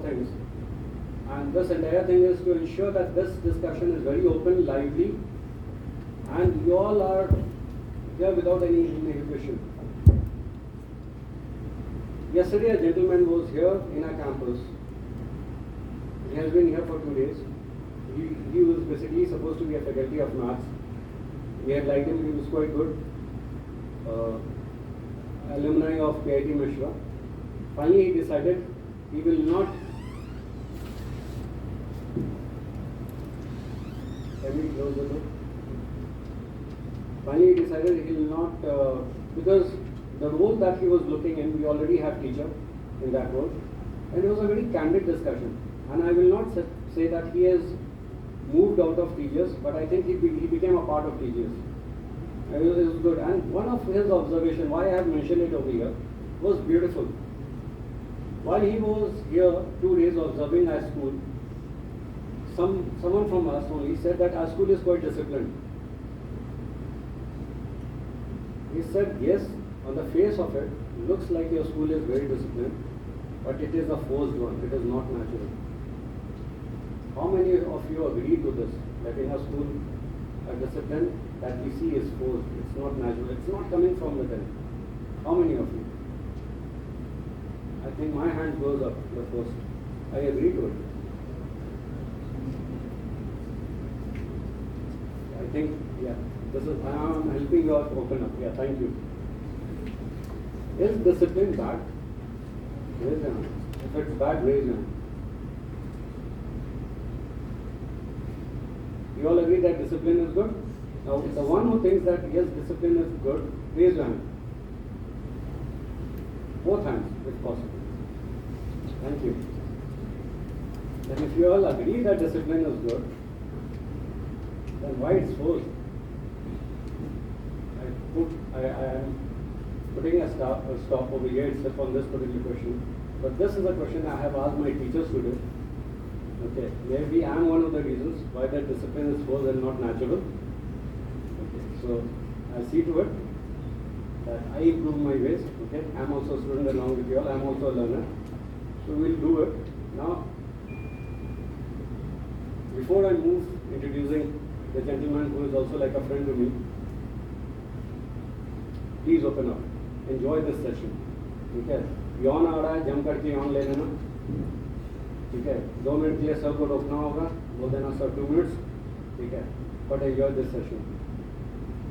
things. And this entire thing is to ensure that this discussion is very open, lively, and you all are here without any inhibition. Yesterday a gentleman was here in our campus. He has been here for 2 days. He was basically supposed to be a faculty of maths. We had liked him, he was quite good. Alumni of PIT Mishra. Finally he decided he will not. Can we close the door? Finally he decided he will not, because the role that he was looking in, we already have teacher in that role. And it was a very candid discussion. And I will not say that he has moved out of teachers, but I think he became a part of teachers. It was good. And one of his observations, why I have mentioned it over here, was beautiful. While he was here 2 days observing our school, someone from us only said that our school is quite disciplined. He said, yes, on the face of it, looks like your school is very disciplined, but it is a forced one, it is not natural. How many of you agree to this, that in a school, a discipline that we see is forced, it's not natural, it's not coming from within? How many of you? I think my hand goes up the first. I agree to it. I think, yeah, this is, I am helping you out open up. Yeah, thank you. Is discipline bad? Raise your hand. If it's bad, raise your hand. You all agree that discipline is good? Now, the one who thinks that yes, discipline is good, raise your hand. Both hands, if possible. Thank you. And if you all agree that discipline is good, then why it's forced? I am putting a stop over here itself on this particular question. But this is a question I have asked my teachers today. Okay, maybe I am one of the reasons why that discipline is forced and not natural. Okay, so I see to it that I improve my ways. Okay, I am also a student along with you all. I am also a learner. So we will do it. Now, before I move introducing the gentleman who is also like a friend to me, please open up. Enjoy this session. Okay? Yawn आ रहा है, जम करके yawn ले लेना. ठीक है? 2 minute के लिए सर को रोकना होगा. बोल देना सर 2 minutes. ठीक है? But enjoy this session.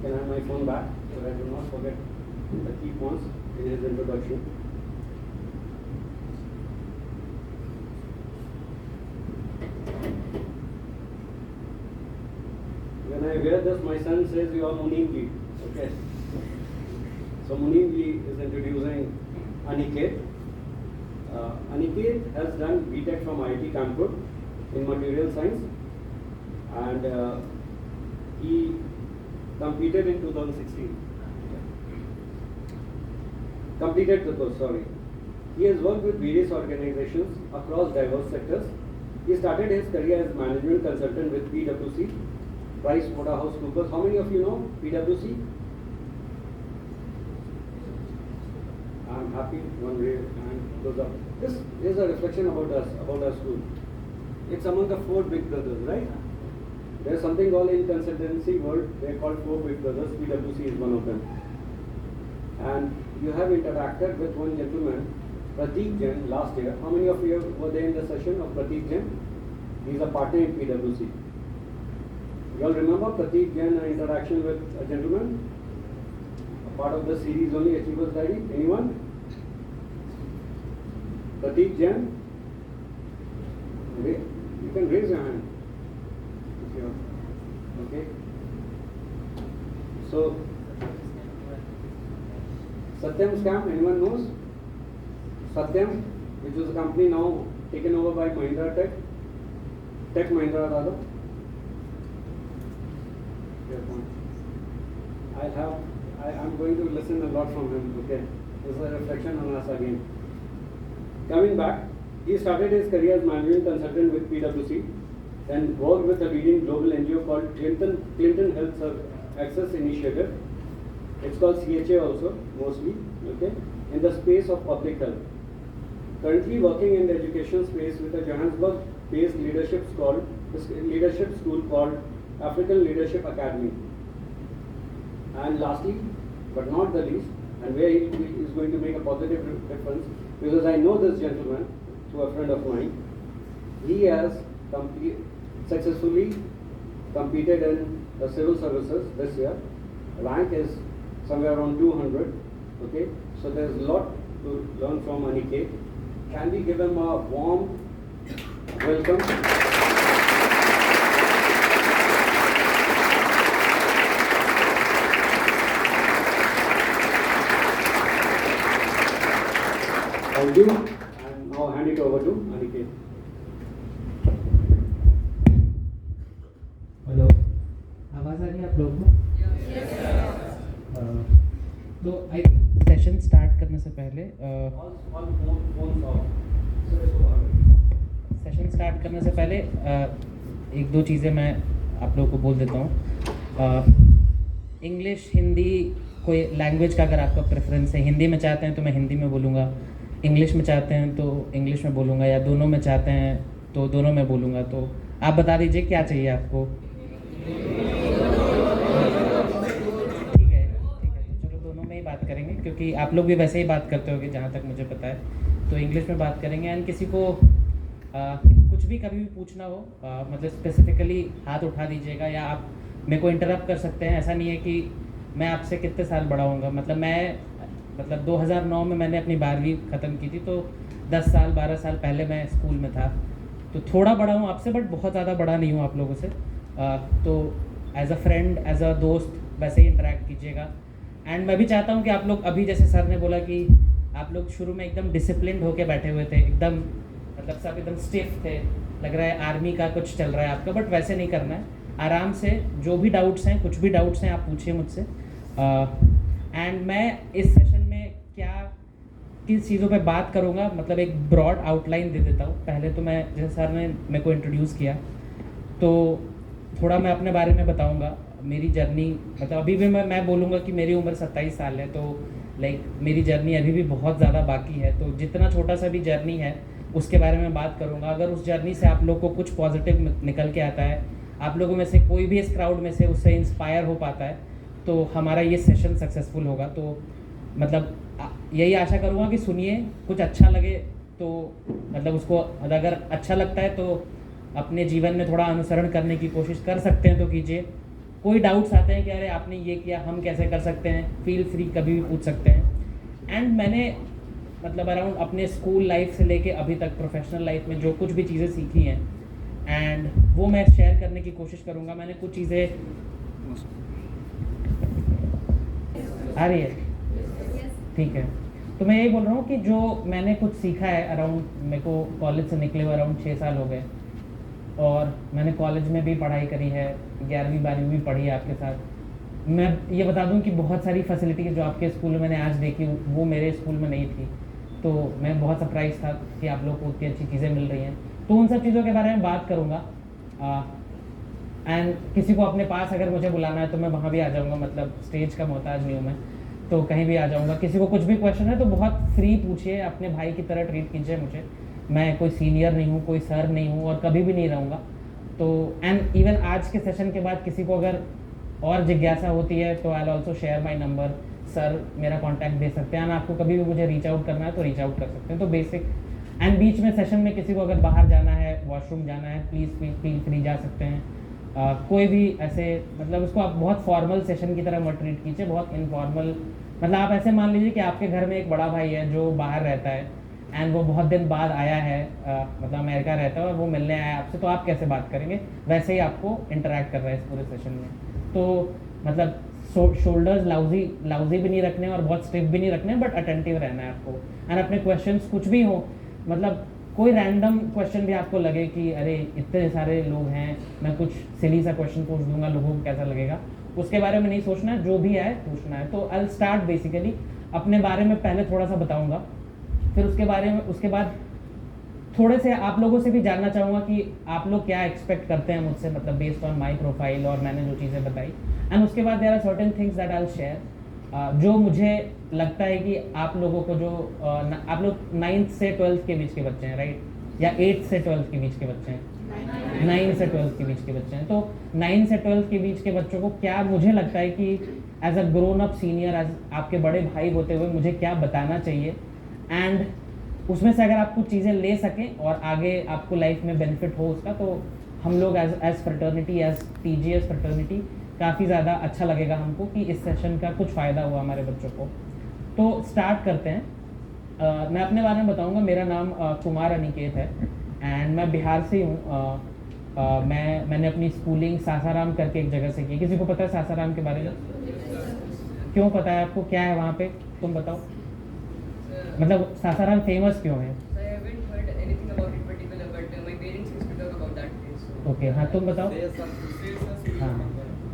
Can I have my phone back so that I do not forget the key points in his introduction. When I wear this, my son says you are Muneem Ji. Okay. So Muneem Ji is introducing Aniket. Aniket has done BTech from IIT Kanpur in material science, and he competed in 2016. Completed the course, sorry. He has worked with various organizations across diverse sectors. He started his career as management consultant with PwC, PricewaterhouseCoopers. How many of you know PwC? I'm happy one way and goes up. This is a reflection about us, about our school. It's among the 4 big brothers, right? There's something called in consultancy world, they're called 4 big brothers. PwC is one of them. And you have interacted with one gentleman, Prateek Jain, last year. How many of you were there in the session of Prateek Jain? He's a partner in PwC. You all remember Prateek Jain interaction with a gentleman? A part of the series only, Achievers Diary. Anyone? Prateek Jain? You can raise your hand. If you're okay. So, Satyam scam, anyone knows? Satyam, which was a company now taken over by Mahindra Tech Mahindra rather. I'm going to listen a lot from him, okay? This is a reflection on us again. Coming back, he started his career as management consultant with PwC, then worked with a leading global NGO called Clinton Health Access Initiative. It's called CHA also, mostly, okay, in the space of public health. currently working in the education space with a Johannesburg-based leadership school called African Leadership Academy. And lastly, but not the least, and where he is going to make a positive difference, because I know this gentleman through a friend of mine. He has successfully competed in the civil services this year. Rank is somewhere around 200. Okay, so there's a lot to learn from Aniket. Can we give him a warm welcome? Thank you, and now hand it over to Aniket. Hello, आवाज़ आ रही है आप लोगों को? तो session start करने से पहले एक दो चीज़ें मैं आप लोगों को बोल देता हूँ। इंग्लिश, हिंदी, कोई लैंग्वेज का अगर आपका प्रेफरेंस है, हिंदी में चाहते हैं तो मैं हिंदी में बोलूँगा, इंग्लिश में चाहते हैं तो इंग्लिश में बोलूँगा, या दोनों में चाहते हैं तो दोनों में बोलूँगा। तो आप बता दीजिए क्या चाहिए आपको। ठीक है, तो चलो दोनों में ही बात करेंगे, क्योंकि आप लोग भी वैसे ही बात करते होगे जहाँ तक मुझे पता है। तो इंग्लिश में बात करेंगे। एंड किसी को कुछ भी कभी भी पूछना हो, मतलब स्पेसिफिकली हाथ उठा दीजिएगा, या आप मेरे को इंटरप्ट कर सकते हैं। ऐसा नहीं है कि मैं आपसे कितने साल बड़ा हूँगा। मतलब 2009 में मैंने अपनी 12वीं ख़त्म की थी, तो 10 साल 12 साल पहले मैं स्कूल में था। तो थोड़ा बड़ा हूँ आपसे, बट बहुत ज़्यादा बड़ा नहीं हूँ आप लोगों से। तो as a friend, as a दोस्त वैसे ही इंटरेक्ट कीजिएगा। एंड मैं भी चाहता हूँ कि आप लोग अभी, जैसे सर ने बोला कि आप लोग शुरू में एकदम डिसिप्लिन्ड होके बैठे हुए थे, एकदम मतलब सब एकदम स्टिफ थे, लग रहा है आर्मी का कुछ चल रहा है आपका, बट वैसे नहीं करना है। आराम से जो भी डाउट्स हैं, कुछ भी डाउट्स हैं, आप पूछिए मुझसे। एंड मैं इस सेशन में किस चीज़ों पे बात करूँगा, मतलब एक ब्रॉड आउटलाइन दे देता हूँ। पहले तो मैं, जैसे सर ने मेरे को इंट्रोड्यूस किया, तो थोड़ा मैं अपने बारे में बताऊँगा, मेरी जर्नी। मतलब अभी भी मैं बोलूँगा कि मेरी उम्र 27 साल है, तो लाइक मेरी जर्नी अभी भी बहुत ज़्यादा बाकी है। तो जितना छोटा सा भी जर्नी है उसके बारे में बात करूँगा। अगर उस जर्नी से आप लोग को कुछ पॉजिटिव निकल के आता है, आप लोगों में से कोई भी इस क्राउड में से उससे इंस्पायर हो पाता है, तो हमारा ये सेशन सक्सेसफुल होगा। तो मतलब यही आशा करूँगा कि सुनिए, कुछ अच्छा लगे तो मतलब उसको, अगर अच्छा लगता है तो अपने जीवन में थोड़ा अनुसरण करने की कोशिश कर सकते हैं तो कीजिए। कोई डाउट्स आते हैं कि अरे आपने ये किया, हम कैसे कर सकते हैं, फील फ्री, कभी भी पूछ सकते हैं। एंड मैंने मतलब अराउंड अपने स्कूल लाइफ से लेके अभी तक प्रोफेशनल लाइफ में जो कुछ भी चीज़ें सीखी हैं, एंड वो मैं शेयर करने की कोशिश करूँगा। मैंने कुछ चीज़ें, आ रही है? ठीक है, तो मैं यही बोल रहा हूँ कि जो मैंने कुछ सीखा है अराउंड, मेरे को कॉलेज से निकले हुए अराउंड 6 साल हो गए, और मैंने कॉलेज में भी पढ़ाई करी है, 11वीं 12वीं भी पढ़ी है आपके साथ। मैं ये बता दूं कि बहुत सारी फैसिलिटी जो आपके स्कूल में मैंने आज देखी वो मेरे स्कूल में नहीं थी, तो मैं बहुत सरप्राइज़ था कि आप लोग को उतनी अच्छी चीज़ें मिल रही हैं। तो उन सब चीज़ों के बारे में बात करूँगा। एंड किसी को अपने पास अगर मुझे बुलाना है तो मैं वहाँ भी आ जाऊँगा, मतलब स्टेज का मोहताज नहीं हूँ मैं, तो कहीं भी आ जाऊँगा। किसी को कुछ भी क्वेश्चन है तो बहुत फ्री पूछिए, अपने भाई की तरह ट्रीट कीजिए मुझे। मैं कोई सीनियर नहीं हूँ, कोई सर नहीं हूँ, और कभी भी नहीं रहूँगा। तो एंड इवन आज के सेशन के बाद किसी को अगर और जिज्ञासा होती है तो I will also share my number, sir मेरा कॉन्टैक्ट दे सकते हैं। एंड आपको कभी भी मुझे रीच आउट करना है तो रीच आउट कर सकते हैं। तो बेसिक, एंड बीच में सेशन में किसी को अगर बाहर जाना है, वॉशरूम जाना है, प्लीज़ फील फ्री, जा सकते हैं। कोई भी ऐसे, मतलब उसको आप बहुत फॉर्मल सेशन की तरह मत ट्रीट कीजिए, बहुत इनफॉर्मल। मतलब आप ऐसे मान लीजिए कि आपके घर में एक बड़ा भाई है जो बाहर रहता है, एंड वो बहुत दिन बाद आया है, मतलब अमेरिका रहता है, और वो मिलने आया है आपसे, तो आप कैसे बात करेंगे, वैसे ही आपको इंटरेक्ट कर रहा है इस पूरे सेशन में। तो मतलब शोल्डर्स लाउजी भी नहीं रखने और बहुत स्टिफ भी नहीं रखने, बट अटेंटिव रहना है आपको। एंड अपने क्वेश्चंस कुछ भी हो, मतलब कोई रैंडम क्वेश्चन भी आपको लगे कि अरे इतने सारे लोग हैं, मैं कुछ सिली सा क्वेश्चन पूछ दूंगा, लोगों को कैसा लगेगा, उसके बारे में नहीं सोचना है, जो भी आए पूछना है। तो आई विल स्टार्ट बेसिकली अपने बारे में पहले थोड़ा सा बताऊंगा, फिर उसके बाद थोड़े से आप लोगों से भी जानना चाहूँगा कि आप लोग क्या एक्सपेक्ट करते हैं मुझसे, मतलब बेस्ड ऑन माई प्रोफाइल और मैंने जो चीज़ें बताई। एंड उसके बाद there are certain things that I will share. जो मुझे लगता है कि आप लोगों को जो आप लोग 9th से 12th के बीच के बच्चे हैं, राइट? या 8th से 12th के बीच के बच्चे हैं? 9 से 12th के बीच के बच्चे हैं। तो 9 से 12th के बीच के बच्चों को क्या मुझे लगता है कि as a grown up senior, as आपके बड़े भाई होते हुए मुझे क्या बताना चाहिए, एंड उसमें से अगर आप कुछ चीज़ें ले सकें और आगे आपको लाइफ में बेनिफिट हो उसका, तो हम लोग as fraternity, as TGS fraternity, काफ़ी ज़्यादा अच्छा लगेगा हमको कि इस सेशन का कुछ फ़ायदा हुआ हमारे बच्चों को। तो स्टार्ट करते हैं। मैं अपने बारे में बताऊंगा। मेरा नाम कुमार अनिकेत है एंड मैं बिहार से हूँ। मैंने अपनी स्कूलिंग सासाराम करके एक जगह से की। किसी को पता है सासाराम के बारे में? क्यों पता है आपको? क्या है वहाँ पे, तुम बताओ। मतलब सासाराम फेमस क्यों है? I haven't heard anything about it particular, but my parents used to talk about that place. So okay, हाँ तुम बताओ। हाँ,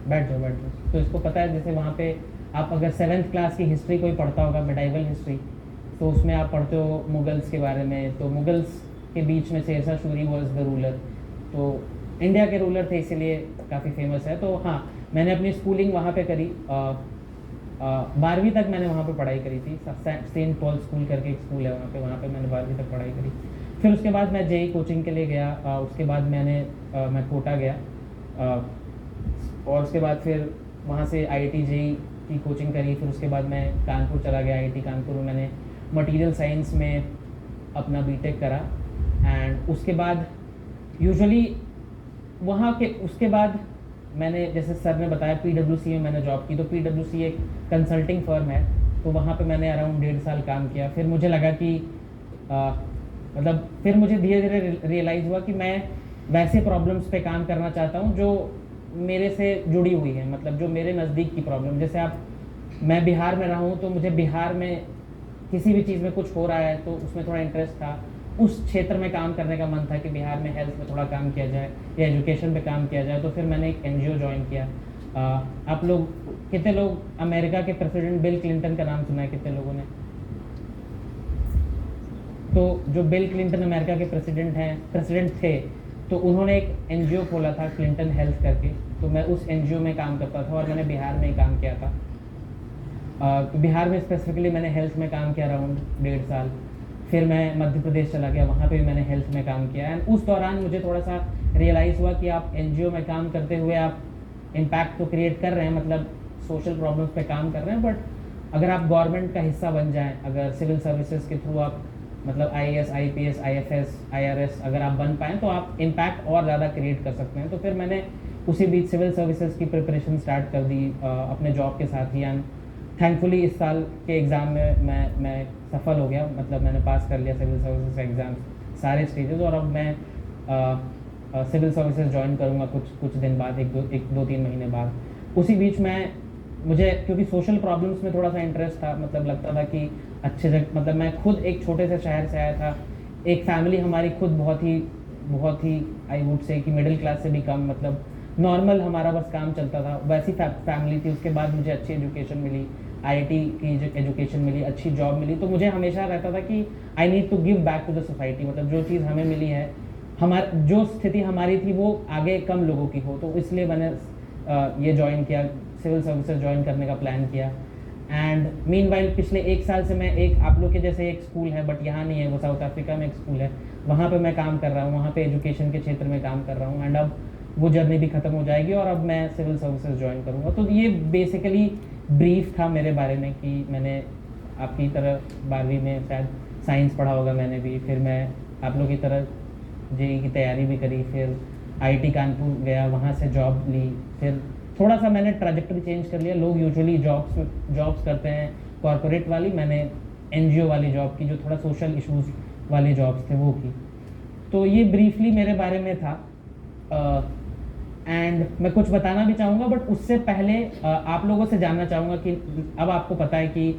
बैठ जाओ बैठ जाओ। तो इसको पता है, जैसे वहाँ पे आप अगर 7th क्लास की हिस्ट्री कोई पढ़ता होगा, मेडाइवल हिस्ट्री, तो उसमें आप पढ़ते हो मुगल्स के बारे में। तो मुगल्स के बीच में Sher Shah Suri was the ruler, तो इंडिया के रूलर थे, इसीलिए काफ़ी फेमस है। तो हाँ, मैंने अपनी स्कूलिंग वहाँ पे करी। 12वीं तक मैंने वहाँ पे पढ़ाई करी थी। सेंट पॉल स्कूल करके एक स्कूल है वहाँ पे मैंने 12वीं तक पढ़ाई करी। फिर उसके बाद मैं JEE कोचिंग के लिए गया। उसके बाद मैं कोटा गया, और उसके बाद फिर वहाँ से IIT JEE की कोचिंग करी। फिर उसके बाद मैं कानपुर चला गया। IIT कानपुर में मैंने मटेरियल साइंस में अपना BTech करा। एंड उसके बाद यूजुअली वहाँ के उसके बाद मैंने, जैसे सर ने बताया, PwC में मैंने जॉब की। तो PwC एक कंसल्टिंग फर्म है, तो वहाँ पे मैंने अराउंड 1.5 साल काम किया। फिर मुझे लगा कि मतलब फिर मुझे धीरे धीरे रियलाइज़ हुआ कि मैं वैसे प्रॉब्लम्स पे काम करना चाहता हूँ जो मेरे से जुड़ी हुई है, मतलब जो मेरे नज़दीक की प्रॉब्लम। जैसे मैं बिहार में रहा हूँ, तो मुझे बिहार में किसी भी चीज़ में कुछ हो रहा है तो उसमें थोड़ा इंटरेस्ट था। उस क्षेत्र में काम करने का मन था कि बिहार में हेल्थ में थोड़ा काम किया जाए या एजुकेशन पे काम किया जाए। तो फिर मैंने एक NGO ज्वाइन किया। आप लोग कितने लोग अमेरिका के प्रेसिडेंट बिल क्लिंटन का नाम सुना है? कितने लोगों ने? तो जो बिल क्लिंटन अमेरिका के प्रेसिडेंट थे, तो उन्होंने एक NGO खोला था, क्लिंटन हेल्थ करके। तो मैं उस NGO में काम करता था और मैंने बिहार में ही काम किया था। बिहार में स्पेसिफिकली मैंने हेल्थ में काम किया अराउंड 1.5 साल। फिर मैं मध्य प्रदेश चला गया, वहाँ पे भी मैंने हेल्थ में काम किया। एंड उस दौरान मुझे थोड़ा सा रियलाइज़ हुआ कि आप NGO में काम करते हुए आप इम्पैक्ट तो क्रिएट कर रहे हैं, मतलब सोशल प्रॉब्लम्स पे काम कर रहे हैं, बट अगर आप गवर्नमेंट का हिस्सा बन जाएं, अगर सिविल सर्विसेज के थ्रू आप मतलब IAS, IPS, IFS, IRS अगर आप बन पाएँ तो आप इम्पैक्ट और ज़्यादा क्रिएट कर सकते हैं। तो फिर मैंने उसी बीच सिविल सर्विसेज की प्रिपरेशन स्टार्ट कर दी अपने जॉब के साथ ही। एंड थैंकफुली इस साल के एग्ज़ाम में मैं सफल हो गया, मतलब मैंने पास कर लिया सिविल सर्विसेज का एग्ज़ाम सारे स्टेजेस। और अब मैं सिविल सर्विसेज ज्वाइन करूँगा कुछ दिन बाद, एक दो तीन महीने बाद। उसी बीच मुझे क्योंकि सोशल प्रॉब्लम्स में थोड़ा सा इंटरेस्ट था, मतलब लगता था कि अच्छे से, मतलब मैं खुद एक छोटे से शहर से आया था। एक फैमिली हमारी खुद बहुत ही आई वुड से कि मिडिल क्लास से भी कम, मतलब नॉर्मल हमारा बस काम चलता था, वैसी फैमिली थी। उसके बाद मुझे अच्छी एजुकेशन मिली, IIT की एजुकेशन मिली, अच्छी जॉब मिली। तो मुझे हमेशा रहता था कि I need to give back to the society, मतलब जो चीज़ हमें मिली है, जो स्थिति हमारी थी वो आगे कम लोगों की हो। तो इसलिए मैंने ये ज्वाइन किया, सिविल सर्विसेज ज्वाइन करने का प्लान किया। एंड मीनवाइल पिछले 1 साल से मैं एक आप लोग के जैसे एक स्कूल है, बट यहाँ नहीं है, वो साउथ अफ्रीका में एक स्कूल है, वहाँ पे मैं काम कर रहा हूँ, वहाँ पे एजुकेशन के क्षेत्र में काम कर रहा हूँ। एंड अब वो जर्नी भी ख़त्म हो जाएगी और अब मैं सिविल सर्विसेज ज्वाइन करूँगा। तो ये बेसिकली ब्रीफ था मेरे बारे में कि मैंने आपकी तरह 12वीं में शायद साइंस पढ़ा होगा मैंने भी, फिर मैं आप लोग की तरह JEE की तैयारी भी करी, फिर IIT कानपुर गया, वहाँ से जॉब ली। फिर थोड़ा सा मैंने ट्रैजेक्टरी चेंज कर लिया। लोग यूजुअली जॉब्स करते हैं कॉर्पोरेट वाली, मैंने NGO वाली जॉब की, जो थोड़ा सोशल इश्यूज़ वाली जॉब्स थे वो की। तो ये ब्रीफली मेरे बारे में था। एंड मैं कुछ बताना भी चाहूँगा, बट उससे पहले आप लोगों से जानना चाहूँगा कि अब आपको पता है कि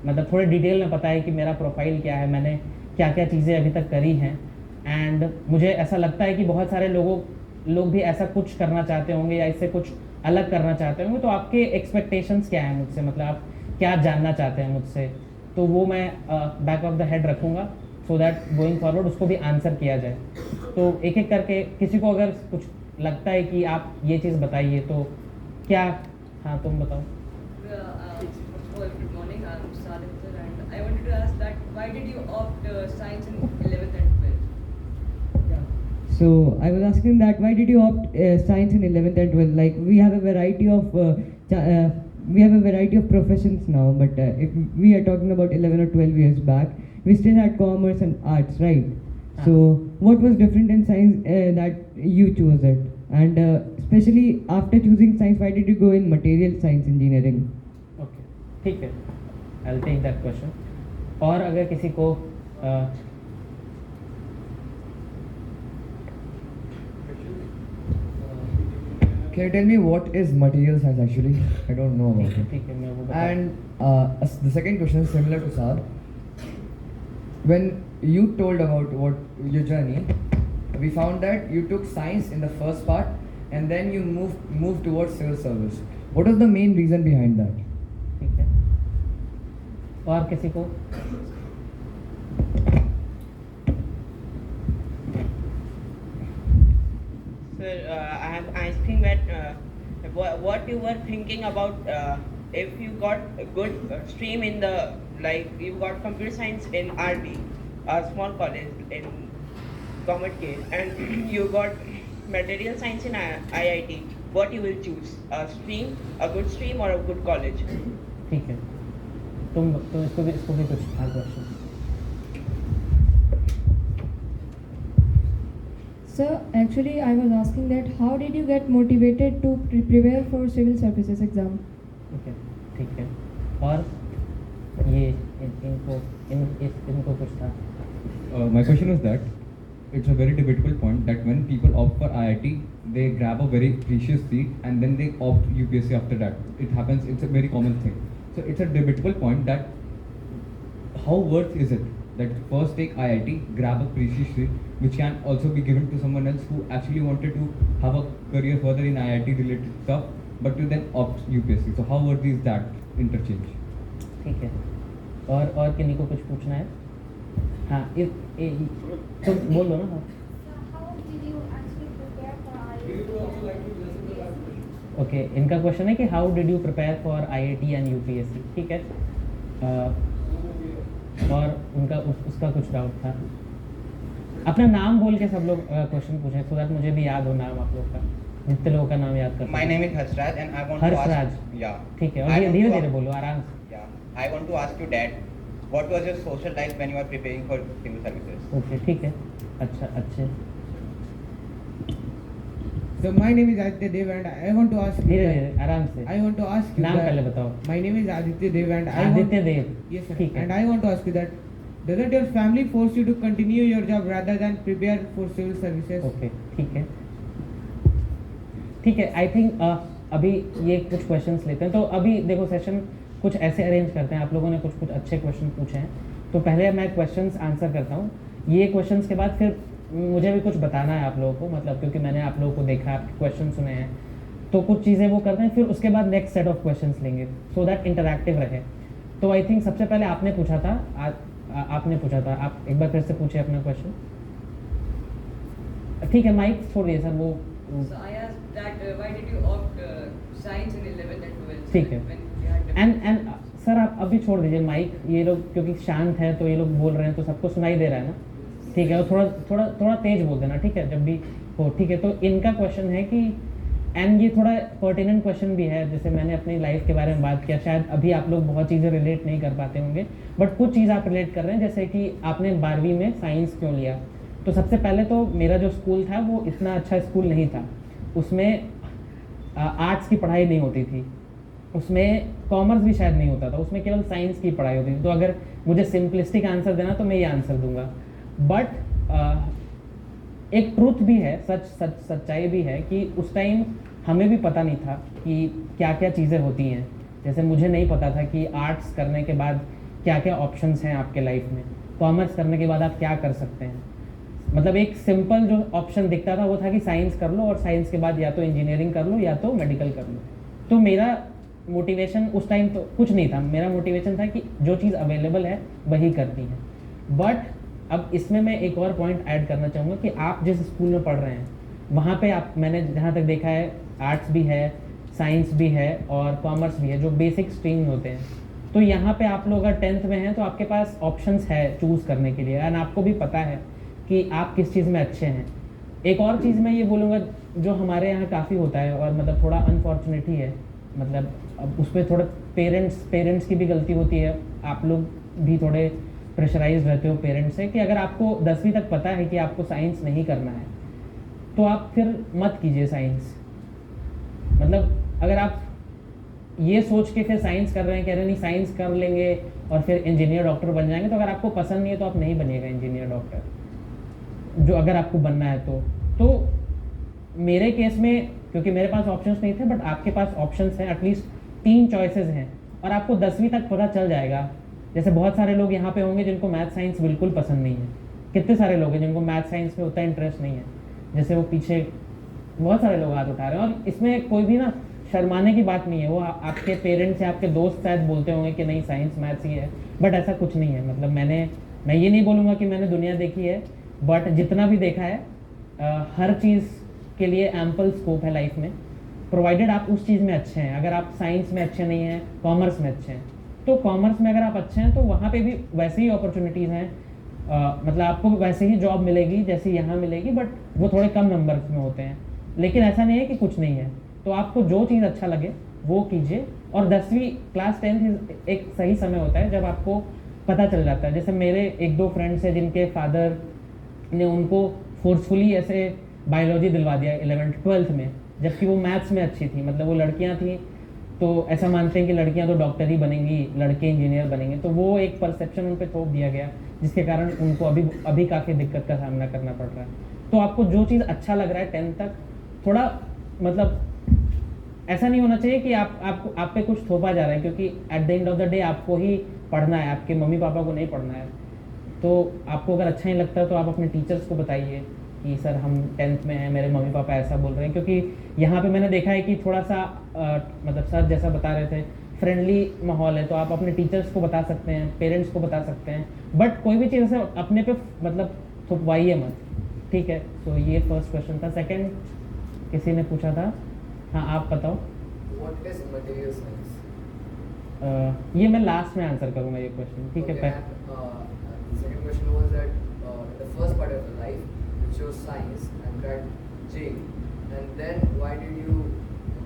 मतलब थोड़े डिटेल में पता है कि मेरा प्रोफाइल क्या है, मैंने क्या क्या चीज़ें अभी तक करी हैं। एंड मुझे ऐसा लगता है कि बहुत सारे लोग भी ऐसा कुछ करना चाहते होंगे या इससे कुछ अलग करना चाहते होंगे। तो आपके एक्सपेक्टेशंस क्या हैं मुझसे, मतलब आप क्या जानना चाहते हैं मुझसे, तो वो मैं बैक ऑफ द हेड रखूँगा, सो दैट गोइंग फॉरवर्ड उसको भी आंसर किया जाए। तो एक एक करके किसी को अगर कुछ लगता है कि आप ये चीज़ बताइए तो क्या, हाँ तुम बताओ। First of why did you opt science in 11th and 12th? So I was asking that why did you opt science in 11th and 12th? Like we have a variety of professions now, but if we are talking about 11 or 12 years back, we still had commerce and arts, right? So what was different in science that you chose it? And especially after choosing science, why did you go in material science engineering? Okay ठीक है, I will take that question. और अगर किसी को Can you tell me what is material science actually? I don't know about it. ठीक है मैं वो बता. And the second question is similar to Saad. When you told about what your journey, we found that you took science in the first part and then you moved towards civil service. What was the main reason behind that? ठीक है. और किसी को Sir, I am asking that what you were thinking about if you got a good stream in the, like you got computer science in RD, a small college in Government case, and you got material science in IIT, what you will choose? A stream, a good stream or a good college? ठीक है. तुम इसको भी कुछ था question. Sir, actually I was asking that how did you get motivated to prepare for civil services exam? Okay ठीक है. और ये इनको कुछ था. My question was that it's a very debatable point that when people opt for IIT, they grab a very precious seat and then they opt UPSC after that. It happens, it's a very common thing. So it's a debatable point that how worth is it that first take IIT, grab a precious seat which can also be given to someone else who actually wanted to have a career further in IIT related stuff, but to then opt UPSC. So how worthy is that interchange? ठीक है. और किन्हीं को कुछ पूछना है? हाँ तो बोल दो ना. How did you actually prepare for IIT? Okay इनका क्वेश्चन है कि how did you prepare for IIT and UPSC. ठीक है. और उनका उसका कुछ डाउट था. अपना नाम बोल के सब लोग क्वेश्चन पूछें सो दैट मुझे भी याद हो नाम आप लोग का, जितने लोगों का नाम याद कर. My name is Harsraj and I want to Harshraj. ask. Yeah. ठीक है. I और want to धीरे धीरे ask- बोलो आराम से. Yeah. I want to ask you that. What was your social life when you were preparing for civil services? Okay ठीक है. अच्छा अच्छे. So my name is Aditya Dev and I want to ask you धीरे that- धीरे आराम से. I want to ask you नाम that- पहले बताओ. My name is Aditya Dev and I want Aditya Dev. Yes, sir. ठीक है. And I want to ask you that doesn't your family force you to continue your job rather than prepare for civil services? Okay ठीक है. ठीक है. I think अभी ये कुछ questions लेते हैं. तो अभी देखो सेशन कुछ ऐसे अरेंज करते हैं. आप लोगों ने कुछ अच्छे क्वेश्चन पूछे हैं तो पहले मैं क्वेश्चंस आंसर करता हूँ. ये क्वेश्चंस के बाद फिर मुझे भी कुछ बताना है आप लोगों को, मतलब क्योंकि मैंने आप लोगों को देखा, आपके क्वेश्चन सुने हैं तो कुछ चीज़ें वो करते हैं. फिर उसके बाद नेक्स्ट सेट ऑफ क्वेश्चंस लेंगे सो दैट इंटरैक्टिव रहे. तो आई थिंक सबसे पहले आपने पूछा था. आप एक बार फिर से पूछे अपना क्वेश्चन. ठीक है माइक छोड़िए सर. वो So I asked that why did you opt science in 11th and 12th? ठीक है. When you had different- and sir आप अभी छोड़ दीजिए माइक. ये लोग क्योंकि शांत हैं तो ये लोग बोल रहे हैं तो सबको सुनाई दे रहा है ना. ठीक है. और थोड़ा तेज बोल देना. ठीक है जब भी हो. ठीक है. तो इनका क्वेश्चन है कि एंड ये थोड़ा पर्टिनेंट क्वेश्चन भी है. जैसे मैंने अपनी लाइफ के बारे में बात किया, शायद अभी आप लोग बहुत चीज़ें रिलेट नहीं कर पाते होंगे बट कुछ चीज़ आप रिलेट कर रहे हैं. जैसे कि आपने 12वीं में साइंस क्यों लिया. तो सबसे पहले तो मेरा जो स्कूल था वो इतना अच्छा स्कूल नहीं था. उसमें आर्ट्स की पढ़ाई नहीं होती थी, उसमें कॉमर्स भी शायद नहीं होता था, उसमें केवल साइंस की पढ़ाई होती थी. तो अगर मुझे सिंपलिस्टिक आंसर देना तो मैं ये आंसर दूंगा. बट एक ट्रूथ भी है, सच्चाई भी है कि उस टाइम हमें भी पता नहीं था कि क्या क्या चीज़ें होती हैं. जैसे मुझे नहीं पता था कि आर्ट्स करने के बाद क्या क्या ऑप्शंस हैं आपके लाइफ में, कॉमर्स करने के बाद आप क्या कर सकते हैं. मतलब एक सिंपल जो ऑप्शन दिखता था वो था कि साइंस कर लो और साइंस के बाद या तो इंजीनियरिंग कर लो या तो मेडिकल कर लो. तो मेरा मोटिवेशन उस टाइम तो कुछ नहीं था. मेरा मोटिवेशन था कि जो चीज़ अवेलेबल है वही करनी है. बट अब इसमें मैं एक और पॉइंट ऐड करना चाहूँगा कि आप जिस स्कूल में पढ़ रहे हैं वहाँ पे आप, मैंने जहाँ तक देखा है आर्ट्स भी है, साइंस भी है और कॉमर्स भी है जो बेसिक स्ट्रीम होते हैं. तो यहाँ पे आप लोग अगर 10th में हैं तो आपके पास ऑप्शंस है चूज़ करने के लिए, एंड आपको भी पता है कि आप किस चीज़ में अच्छे हैं। एक और चीज़ मैं ये बोलूँगा जो हमारे यहाँ काफ़ी होता है और मतलब थोड़ा अनफॉर्चुनेट ही है, मतलब अब उस पर थोड़ा पेरेंट्स की भी गलती होती है, आप लोग भी थोड़े प्रेशराइज रहते हो पेरेंट्स से कि अगर आपको 10वीं तक पता है कि आपको साइंस नहीं करना है तो आप फिर मत कीजिए साइंस। मतलब अगर आप ये सोच के फिर साइंस कर रहे हैं, कह रहे हैं नहीं साइंस कर लेंगे और फिर इंजीनियर डॉक्टर बन जाएंगे, तो अगर आपको पसंद नहीं है तो आप नहीं बनिएगा इंजीनियर डॉक्टर, जो अगर आपको बनना है तो मेरे केस में क्योंकि मेरे पास ऑप्शंस नहीं थे, बट आपके पास ऑप्शंस हैं, एटलीस्ट 3 चॉइसेस हैं और आपको 10वीं तक पता चल जाएगा। जैसे बहुत सारे लोग यहाँ पे होंगे जिनको मैथ साइंस बिल्कुल पसंद नहीं है, कितने सारे लोग हैं जिनको मैथ साइंस में उतना इंटरेस्ट नहीं है, जैसे वो पीछे बहुत सारे लोग हाथ उठा रहे हैं, और इसमें कोई भी ना शर्माने की बात नहीं है। वो आपके पेरेंट्स या आपके दोस्त शायद बोलते होंगे कि नहीं साइंस मैथ्स ही है, बट ऐसा कुछ नहीं है। मतलब मैं ये नहीं बोलूँगा कि मैंने दुनिया देखी है, बट जितना भी देखा है हर चीज़ के लिए एम्पल स्कोप है लाइफ में, प्रोवाइडेड आप उस चीज़ में अच्छे हैं। अगर आप साइंस में अच्छे नहीं हैं, कॉमर्स में अच्छे हैं, तो कॉमर्स में अगर आप अच्छे हैं तो वहाँ पे भी वैसे ही अपॉर्चुनिटीज़ हैं, मतलब आपको वैसे ही जॉब मिलेगी जैसे यहाँ मिलेगी, बट वो थोड़े कम नंबर्स में होते हैं। लेकिन ऐसा नहीं है कि कुछ नहीं है, तो आपको जो चीज़ अच्छा लगे वो कीजिए। और 10वीं क्लास 10th एक सही समय होता है जब आपको पता चल जाता है। जैसे मेरे 1-2 फ्रेंड्स हैं जिनके फादर ने उनको फोर्सफुली ऐसे बायोलॉजी दिलवा दिया 11th-12th में, जबकि वो मैथ्स में अच्छी थी। मतलब वो लड़कियां थी तो ऐसा मानते हैं कि लड़कियां तो डॉक्टर ही बनेंगी, लड़के इंजीनियर बनेंगे, तो वो एक परसेप्शन उन पर थोप दिया गया, जिसके कारण उनको अभी काफ़ी दिक्कत का सामना करना पड़ रहा है। तो आपको जो चीज़ अच्छा लग रहा है 10th तक, थोड़ा मतलब ऐसा नहीं होना चाहिए कि आप पे कुछ थोपा जा रहा है, क्योंकि at the end of the day आपको ही पढ़ना है, आपके मम्मी पापा को नहीं पढ़ना है। तो आपको अगर अच्छा नहीं लगता तो आप अपने टीचर्स को बताइए कि सर हम 10th में हैं, मेरे मम्मी पापा ऐसा बोल रहे हैं। क्योंकि यहाँ पे मैंने देखा है कि थोड़ा सा मतलब सर जैसा बता रहे थे फ्रेंडली माहौल है, तो आप अपने टीचर्स को बता सकते हैं, पेरेंट्स को बता सकते हैं, बट कोई भी चीज़ ऐसे अपने पे मतलब थुपवाइए मत, ठीक है। तो ये फर्स्ट क्वेश्चन था। सेकंड किसी ने पूछा था, हाँ आप बताओ। What is material science? ये मैं लास्ट में आंसर करूँगा ये क्वेश्चन, ठीक है। The second question was that the first part of your life you chose science and cracked JEE, and then why did you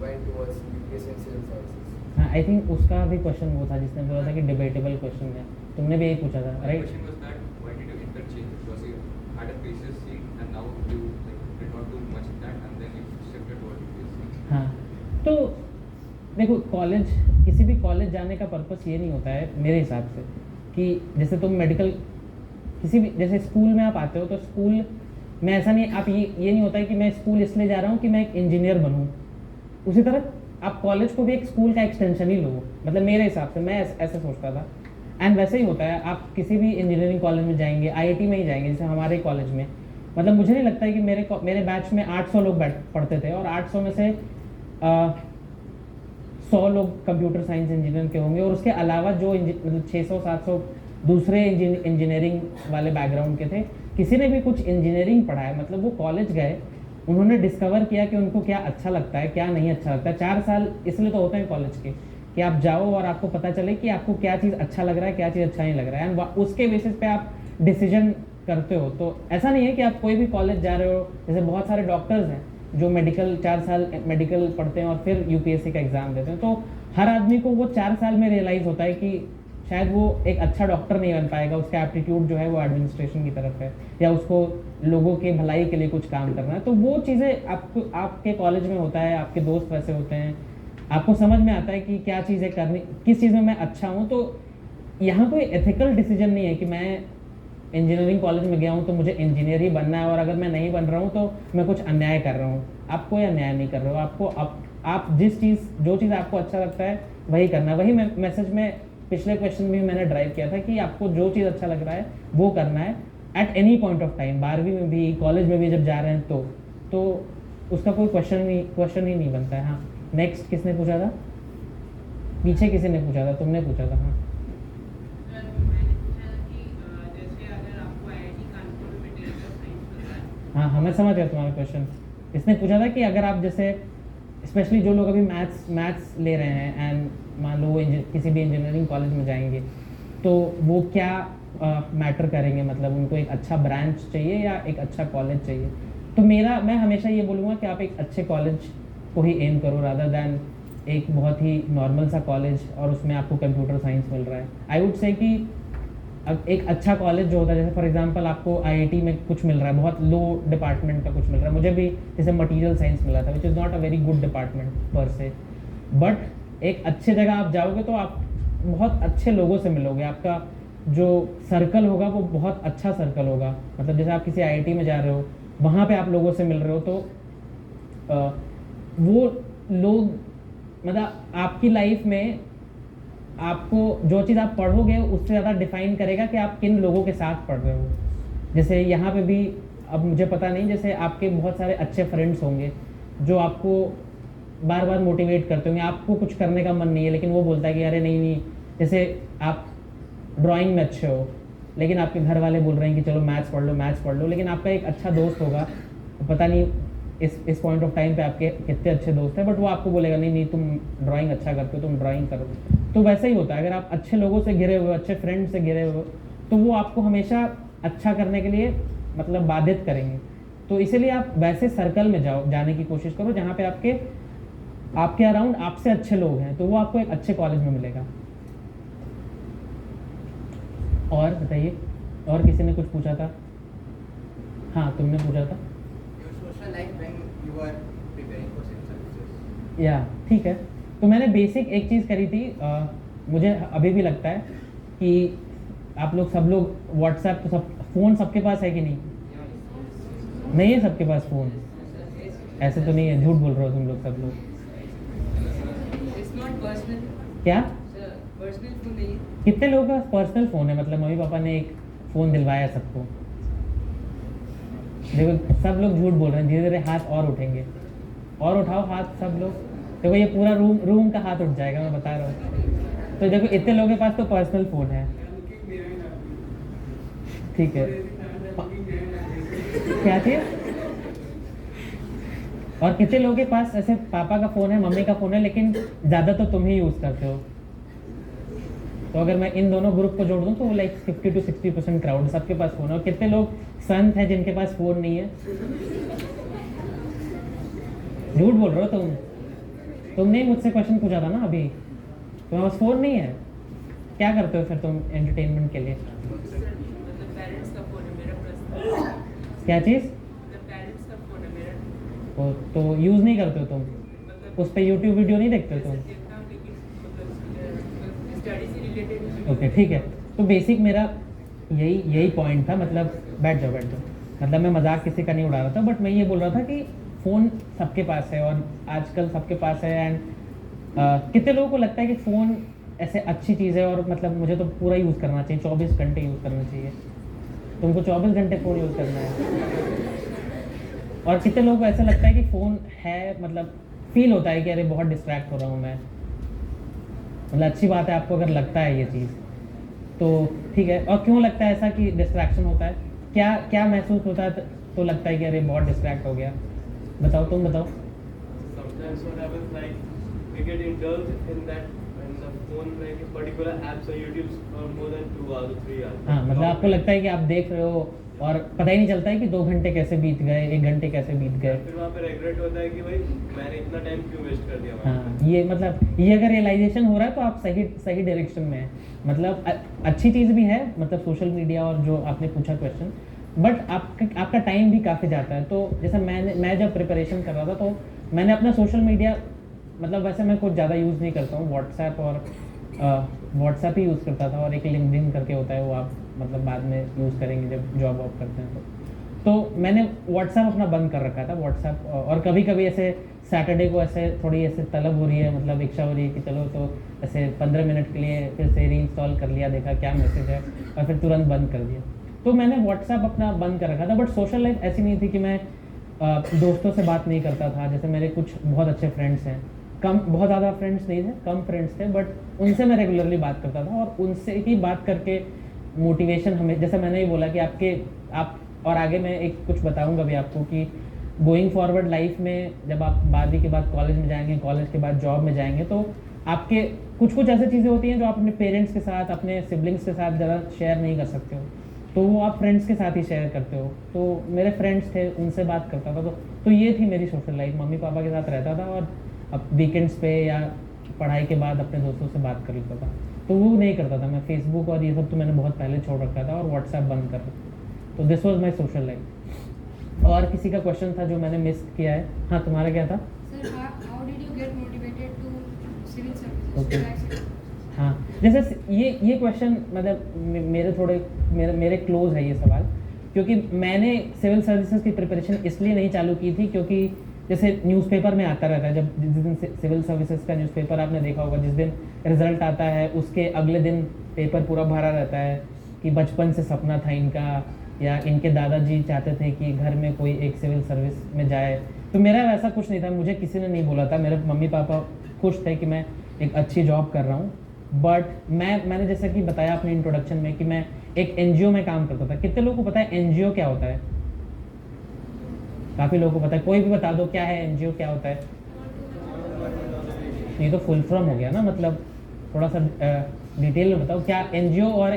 went towards UPSC and civil services? हाँ, I think उसका भी question वो था जिसने बोला था कि debatable question है, तुमने भी यही पूछा था, My right? question was that why did you interchange? Because you had a PCS seat and now you did not do much in that and then you shifted towards UPSC. हाँ, तो देखो college, किसी भी college जाने का purpose ये नहीं होता है मेरे हिसाब से कि जैसे तुम मेडिकल किसी भी, जैसे स्कूल में आप आते हो तो स्कूल में ऐसा नहीं, आप ये नहीं होता है कि मैं स्कूल इसलिए जा रहा हूँ कि मैं एक इंजीनियर बनूँ। उसी तरह आप कॉलेज को भी एक स्कूल का एक्सटेंशन ही लो, मतलब मेरे हिसाब से मैं ऐसे सोचता था। एंड वैसे ही होता है, आप किसी भी इंजीनियरिंग कॉलेज में जाएंगे, IIT में ही जाएंगे, जैसे हमारे कॉलेज में, मतलब मुझे नहीं लगता है कि मेरे बैच में 800 लोग पढ़ते थे और 800 में से 100 लोग कंप्यूटर साइंस इंजीनियर के होंगे, और उसके अलावा जो मतलब 600-700 दूसरे इंजीनियरिंग वाले बैकग्राउंड के थे। किसी ने भी कुछ इंजीनियरिंग पढ़ा है, मतलब वो कॉलेज गए, उन्होंने डिस्कवर किया कि उनको क्या अच्छा लगता है, क्या नहीं अच्छा लगता है। 4 साल इसलिए तो होते हैं कॉलेज के कि आप जाओ और आपको पता चले कि आपको क्या चीज़ अच्छा लग रहा है, क्या चीज़ अच्छा नहीं लग रहा है, एंड उसके बेसिस पे आप डिसीजन करते हो। तो ऐसा नहीं है कि आप कोई भी कॉलेज जा रहे हो, जैसे बहुत सारे डॉक्टर्स हैं जो मेडिकल 4 साल मेडिकल पढ़ते हैं और फिर UPSC का एग्ज़ाम देते हैं। तो हर आदमी को वो 4 साल में रियलाइज़ होता है कि शायद वो एक अच्छा डॉक्टर नहीं बन पाएगा, उसका एप्टीट्यूड जो है वो एडमिनिस्ट्रेशन की तरफ है, या उसको लोगों के भलाई के लिए कुछ काम करना है। तो वो चीज़ें आपके कॉलेज में होता है, आपके दोस्त वैसे होते हैं, आपको समझ में आता है कि क्या चीज़ें करनी, किस चीज़ में मैं अच्छा हूँ। तो यहाँ कोई एथिकल डिसीजन नहीं है कि मैं इंजीनियरिंग कॉलेज में गया हूँ तो मुझे इंजीनियर ही बनना है, और अगर मैं नहीं बन रहा हूँ तो मैं कुछ अन्याय कर रहा हूँ। आप कोई अन्याय नहीं कर रहे हो, आपको आप जो चीज़ आपको अच्छा लगता है वही करना है। वही मैसेज में पिछले क्वेश्चन में भी मैंने ड्राइव किया था कि आपको जो चीज़ अच्छा लग रहा है वो करना है at any point of time. 12वीं में भी, कॉलेज में भी जब जा रहे हैं तो उसका कोई क्वेश्चन ही नहीं बनता है। हाँ, नेक्स्ट किसने पूछा था? पीछे किसी ने पूछा था, तुमने पूछा था। हाँ, हाँ, मैं समझ गया तुम्हारा क्वेश्चन। इसने पूछा था कि अगर आप जैसे स्पेशली जो लोग अभी मैथ्स ले रहे हैं एंड मान लो वो किसी भी इंजीनियरिंग कॉलेज में जाएंगे, तो वो क्या मैटर करेंगे, मतलब उनको एक अच्छा ब्रांच चाहिए या एक अच्छा कॉलेज चाहिए। तो मैं हमेशा ये बोलूँगा कि आप एक अच्छे कॉलेज को ही एम करो रादर दैन एक बहुत ही नॉर्मल सा कॉलेज और उसमें आपको कंप्यूटर साइंस मिल रहा है। आई वुड से कि अब एक अच्छा कॉलेज जो होता है, जैसे फॉर एग्जांपल आपको आईआईटी में कुछ मिल रहा है, बहुत लो डिपार्टमेंट का कुछ मिल रहा है, मुझे भी जैसे मटेरियल साइंस मिला था which is not a very good department पर से, बट एक अच्छे जगह आप जाओगे तो आप बहुत अच्छे लोगों से मिलोगे, आपका जो सर्कल होगा वो बहुत अच्छा सर्कल होगा। मतलब जैसे आप किसी आईआईटी में जा रहे हो, वहाँ पे आप लोगों से मिल रहे हो, तो वो लोग मतलब आपकी लाइफ में आपको जो चीज़ आप पढ़ोगे उससे ज़्यादा डिफाइन करेगा कि आप किन लोगों के साथ पढ़ रहे हो। जैसे यहाँ पे भी अब मुझे पता नहीं, जैसे आपके बहुत सारे अच्छे फ्रेंड्स होंगे जो आपको बार बार मोटिवेट करते होंगे, आपको कुछ करने का मन नहीं है लेकिन वो बोलता है कि अरे नहीं, जैसे आप ड्राइंग में अच्छे हो लेकिन आपके घर वाले बोल रहे हैं कि चलो मैथ्स पढ़ लो, लेकिन आपका एक अच्छा दोस्त होगा, पता नहीं इस पॉइंट ऑफ टाइम पे आपके कितने अच्छे दोस्त हैं, बट वो आपको बोलेगा नहीं तुम ड्राइंग अच्छा करते हो, तुम ड्राइंग करो। तो वैसा ही होता है, अगर आप अच्छे लोगों से घिरे हुए, अच्छे फ्रेंड से घिरे हुए, तो वो आपको हमेशा अच्छा करने के लिए मतलब बाधित करेंगे। तो इसीलिए आप वैसे सर्कल में जाने की कोशिश करो जहाँ पे आपके अराउंड आपसे अच्छे लोग हैं, तो वो आपको एक अच्छे कॉलेज में मिलेगा। और बताइए, और किसी ने कुछ पूछा था? हाँ, तुमने पूछा था। या ठीक है, तो मैंने बेसिक एक चीज़ करी थी, मुझे अभी भी लगता है कि आप लोग सब लोग व्हाट्सएप तो फ़ोन सबके पास है कि नहीं है सबके पास फ़ोन? ऐसे तो नहीं है, झूठ बोल रहे हो तुम लोग सब लोग। क्या पर्सनल फोन नहीं है? कितने लोगों का पर्सनल फ़ोन है? मतलब मम्मी पापा ने एक फ़ोन दिलवाया सबको। देखो सब लोग झूठ बोल रहे हैं, धीरे धीरे हाथ और उठेंगे, और उठाओ हाथ सब लोग। देखो ये पूरा रूम का हाथ उठ जाएगा, मैं बता रहा हूँ। तो देखो इतने लोगों के पास तो पर्सनल फ़ोन है, ठीक है। क्या थी? और कितने लोगों के पास ऐसे पापा का फ़ोन है, मम्मी का फ़ोन है, लेकिन ज़्यादा तो तुम ही यूज़ करते हो। तो अगर मैं इन दोनों ग्रुप को जोड़ दूँ तो लाइक 50 to 60% क्राउड सबके पास फ़ोन है। और कितने लोग संत हैं जिनके पास फ़ोन नहीं है? झूठ बोल रहे हो तुमने मुझसे क्वेश्चन पूछा था ना अभी, तुम्हारे पास फ़ोन नहीं है? क्या करते हो फिर तुम एंटरटेनमेंट के लिए? क्या चीज़? तो यूज़ नहीं करते हो तुम? उस पर यूट्यूब वीडियो नहीं देखते हो तुम? ओके ठीक है, तो बेसिक मेरा यही पॉइंट था। मतलब बैठ जाओ। मतलब मैं मजाक किसी का नहीं उड़ा रहा था, बट मैं ये बोल रहा था कि फ़ोन सबके पास है और आजकल सबके पास है। एंड कितने लोगों को लगता है कि फ़ोन ऐसे अच्छी चीज़ है और मतलब मुझे तो पूरा यूज़ करना चाहिए, 24 घंटे यूज़ करना चाहिए। तुमको 24 घंटे फ़ोन यूज़ करना है। और कितने लोगों को ऐसा लगता है कि फ़ोन है, मतलब फील होता है कि अरे बहुत डिस्ट्रैक्ट हो रहा हूँ मैं। मतलब अच्छी बात है आपको अगर लगता है ये चीज़, तो ठीक है। और क्यों लगता है ऐसा कि डिस्ट्रैक्शन होता है? क्या महसूस होता है तो लगता है कि अरे बहुत डिस्ट्रैक्ट हो गया? बताओ, तुम बताओ। Sometimes what happens, like we get indulged in that when the phone, like a particular apps or YouTube for more than 2 hours or 3 hours. हाँ, मतलब आपको लगता है कि आप देख रहे हो और पता ही नहीं चलता है कि 2 घंटे कैसे बीत गए, 1 घंटे कैसे बीत गए। फिर वहाँ पे रिग्रेट होता है कि भाई मैंने इतना टाइम क्यों वेस्ट कर दिया। हाँ, ये मतलब ये अगर रियलाइजेशन हो रहा है तो आप सही डायरेक्शन में है। मतलब अच्छी चीज़ भी है, मतलब सोशल मीडिया और जो आपने पूछा क्वेश्चन, बट आपका टाइम भी काफ़ी जाता है। तो जैसे मैं जब प्रिपरेशन कर रहा था तो मैंने अपना सोशल मीडिया, मतलब वैसे मैं कुछ ज़्यादा यूज़ नहीं करता हूँ, व्हाट्सएप ही यूज़ करता था और एक लिंक्डइन करके होता है, वो आप मतलब बाद में यूज़ करेंगे जब जॉब वॉब करते हैं तो मैंने व्हाट्सएप अपना बंद कर रखा था व्हाट्सएप। और कभी कभी ऐसे सैटरडे को ऐसे थोड़ी ऐसे तलब हो रही है, मतलब इच्छा हो रही है कि चलो तो ऐसे 15 मिनट के लिए फिर से रीइंस्टॉल कर लिया, देखा क्या मैसेज है और फिर तुरंत बंद कर दिया। तो मैंने व्हाट्सएप अपना बंद कर रखा था। बट सोशल लाइफ ऐसी नहीं थी कि मैं दोस्तों से बात नहीं करता था। जैसे मेरे कुछ बहुत अच्छे फ्रेंड्स हैं, बहुत ज़्यादा फ्रेंड्स नहीं थे, कम फ्रेंड्स थे, बट उनसे मैं रेगुलरली बात करता था और उनसे ही बात करके मोटिवेशन हमें, जैसे मैंने ही बोला कि आप और आगे मैं एक कुछ बताऊंगा भी आपको कि गोइंग फॉरवर्ड लाइफ में जब आप 12वीं के बाद कॉलेज में जाएंगे, कॉलेज के बाद जॉब में जाएंगे, तो आपके कुछ ऐसी चीज़ें होती हैं जो आप अपने पेरेंट्स के साथ, अपने सिबलिंग्स के साथ ज़्यादा शेयर नहीं कर सकते हो, तो वो आप फ्रेंड्स के साथ ही शेयर करते हो। तो मेरे फ्रेंड्स थे, उनसे बात करता था, तो ये थी मेरी सोशल लाइफ। मम्मी पापा के साथ रहता था और अब वीकेंड्स पे या पढ़ाई के बाद अपने दोस्तों से बात कर लेता था। तो वो नहीं करता था मैं। फेसबुक और ये सब तो मैंने बहुत पहले छोड़ रखा था और व्हाट्सएप बंद कर रखा। तो this was my social life. और किसी का क्वेश्चन था जो मैंने मिस किया है। हाँ, तुम्हारा क्या था? Sir, how did you get motivated to civil services? Okay. To actually- हाँ, जैसे ये क्वेश्चन मतलब मेरे क्लोज है ये सवाल, क्योंकि मैंने सिविल सर्विसेज की प्रिपरेशन इसलिए नहीं चालू की थी क्योंकि जैसे न्यूज़पेपर में आता रहता है, जब जिस दिन सिविल सर्विसेज का न्यूज़पेपर आपने देखा होगा, जिस दिन रिजल्ट आता है उसके अगले दिन पेपर पूरा भरा रहता है कि बचपन से सपना था इनका, या इनके दादाजी चाहते थे कि घर में कोई एक सिविल सर्विस में जाए। तो मेरा वैसा कुछ नहीं था, मुझे किसी ने नहीं बोला था। मेरे मम्मी पापा खुश थे कि मैं एक अच्छी जॉब कर रहा हूँ, बट मैंने जैसा कि बताया अपने इंट्रोडक्शन में कि मैं एक एनजीओ में काम करता था। कितने लोगों को पता है एनजीओ क्या होता है? काफ़ी लोगों को पता है। कोई भी बता दो क्या है एनजीओ, क्या होता है? ये तो फुल फॉर्म हो गया ना, मतलब थोड़ा सा डिटेल में बताओ क्या एनजीओ और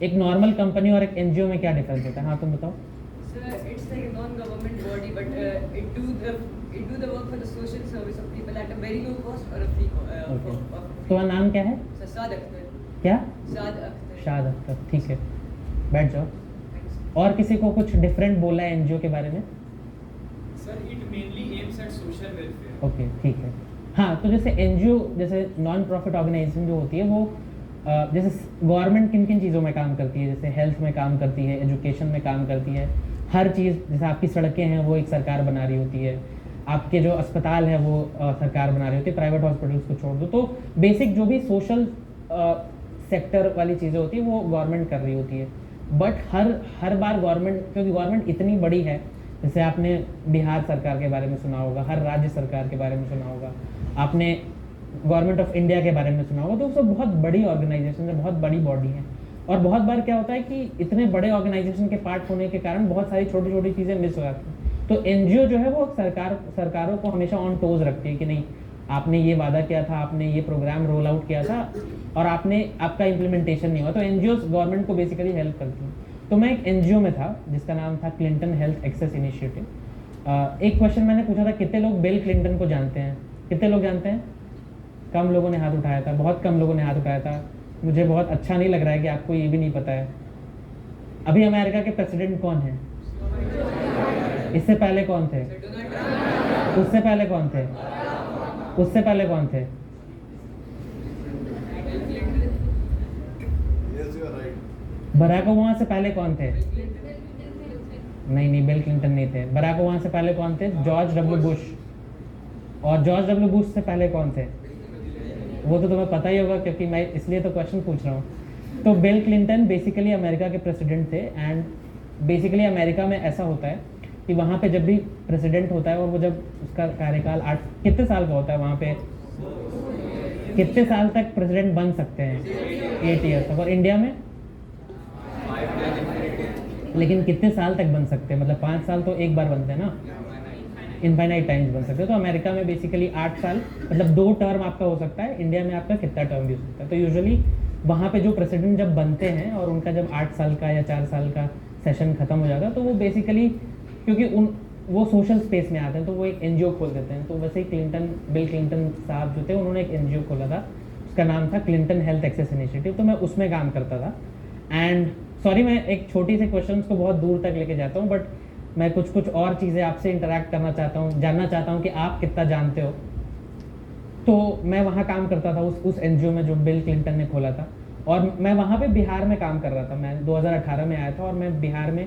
एक नॉर्मल कंपनी और एक एनजीओ में क्या डिफरेंस होता है? हाँ, तुम बताओ। Sir, it's like a non-government body, but it do the work for the social service of people at a very low cost or a free Okay. तुम्हारा नाम क्या है? Sir, Saad Akhtar. क्या? Saad Akhtar. शाद अख्तर। ठीक है, बैठ जाओ। और किसी को कुछ डिफरेंट बोला है एनजीओ के बारे में? Sir, it mainly aims at social welfare. Okay, ठीक है। हाँ, तो जैसे एनजीओ, जैसे नॉन प्रॉफिट ऑर्गेनाइजेशन जो होती है वो जैसे गवर्नमेंट किन किन चीज़ों में काम करती है, जैसे हेल्थ में काम करती है, एजुकेशन में काम करती है, हर चीज़। जैसे आपकी सड़कें हैं वो एक सरकार बना रही होती है, आपके जो अस्पताल है वो सरकार बना रही होती है, प्राइवेट हॉस्पिटल्स को छोड़ दो। तो बेसिक जो भी सोशल सेक्टर वाली चीज़ें होती है वो गवर्नमेंट कर रही होती है। बट हर बार गवर्नमेंट, क्योंकि गवर्नमेंट इतनी बड़ी है, जैसे आपने बिहार सरकार के बारे में सुना होगा, हर राज्य सरकार के बारे में सुना होगा, आपने गवर्नमेंट ऑफ इंडिया के बारे में सुना होगा, तो सब बहुत बड़ी ऑर्गेनाइजेशन है, बहुत बड़ी बॉडी है। और बहुत बार क्या होता है कि इतने बड़े ऑर्गेनाइजेशन के पार्ट होने के कारण बहुत सारी छोटी छोटी चीज़ें मिस हो जाती हैं। तो एनजीओ जो है वो सरकारों को हमेशा ऑन टोज रखती है कि नहीं, आपने ये वादा किया था, आपने ये प्रोग्राम रोल आउट किया था और आपका इम्प्लीमेंटेशन नहीं हुआ। तो एनजीओ गवर्नमेंट को बेसिकली हेल्प करती हैं। तो मैं एक एनजीओ में था जिसका नाम था क्लिंटन हेल्थ एक्सेस इनिशिएटिव। एक क्वेश्चन मैंने पूछा था, कितने लोग बिल क्लिंटन को जानते हैं? कितने लोग जानते हैं? कम लोगों ने हाथ उठाया था, बहुत कम लोगों ने हाथ उठाया था। मुझे बहुत अच्छा नहीं लग रहा है कि आपको ये भी नहीं पता है। अभी अमेरिका के प्रेसिडेंट कौन है? इससे पहले कौन थे? उससे पहले कौन थे? उससे पहले कौन थे? बराक ओबामा से पहले कौन थे? नहीं, बिल क्लिंटन नहीं थे। बराक ओबामा से पहले कौन थे? George W Bush. और जॉर्ज डब्ल्यू बुश से पहले कौन थे? वो तो तुम्हें पता ही होगा क्योंकि मैं इसलिए तो क्वेश्चन पूछ रहा हूँ। तो बिल क्लिंटन बेसिकली अमेरिका के प्रेसिडेंट थे। एंड बेसिकली अमेरिका में ऐसा होता है कि वहाँ पे जब भी प्रेसिडेंट होता है और वो जब उसका कार्यकाल कितने साल का होता है, वहाँ पे कितने साल तक प्रेसिडेंट बन सकते हैं? 8 ईयर तक। और इंडिया में लेकिन कितने साल तक बन सकते हैं? मतलब 5 साल तो एक बार बनते हैं ना, इनफाइनाइट टाइम्स बन सकते हैं। तो अमेरिका में बेसिकली 8 साल, मतलब 2 टर्म आपका हो सकता है। इंडिया में आपका कितना टर्म भी हो सकता है। तो यूजुअली वहाँ पे जो प्रेसिडेंट जब बनते हैं और उनका जब 8 साल का या 4 साल का सेशन खत्म हो जाता है, तो वो बेसिकली क्योंकि वो सोशल स्पेस में आते हैं तो वो एक एनजीओ खोल देते हैं। तो वैसे ही बिल क्लिंटन साहब जो थे उन्होंने एक एनजीओ खोला था, उसका नाम था क्लिंटन हेल्थ एक्सेस इनिशिएटिव। तो मैं उसमें काम करता था। एंड सॉरी, मैं एक छोटी से क्वेश्चन को बहुत दूर तक लेके जाता हूँ, बट मैं कुछ और चीज़ें आपसे इंटरेक्ट करना चाहता हूँ, जानना चाहता हूँ कि आप कितना जानते हो। तो मैं वहाँ काम करता था उस एनजीओ में जो बिल क्लिंटन ने खोला था। और मैं वहाँ पे बिहार में काम कर रहा था। मैं 2018 में आया था और मैं बिहार में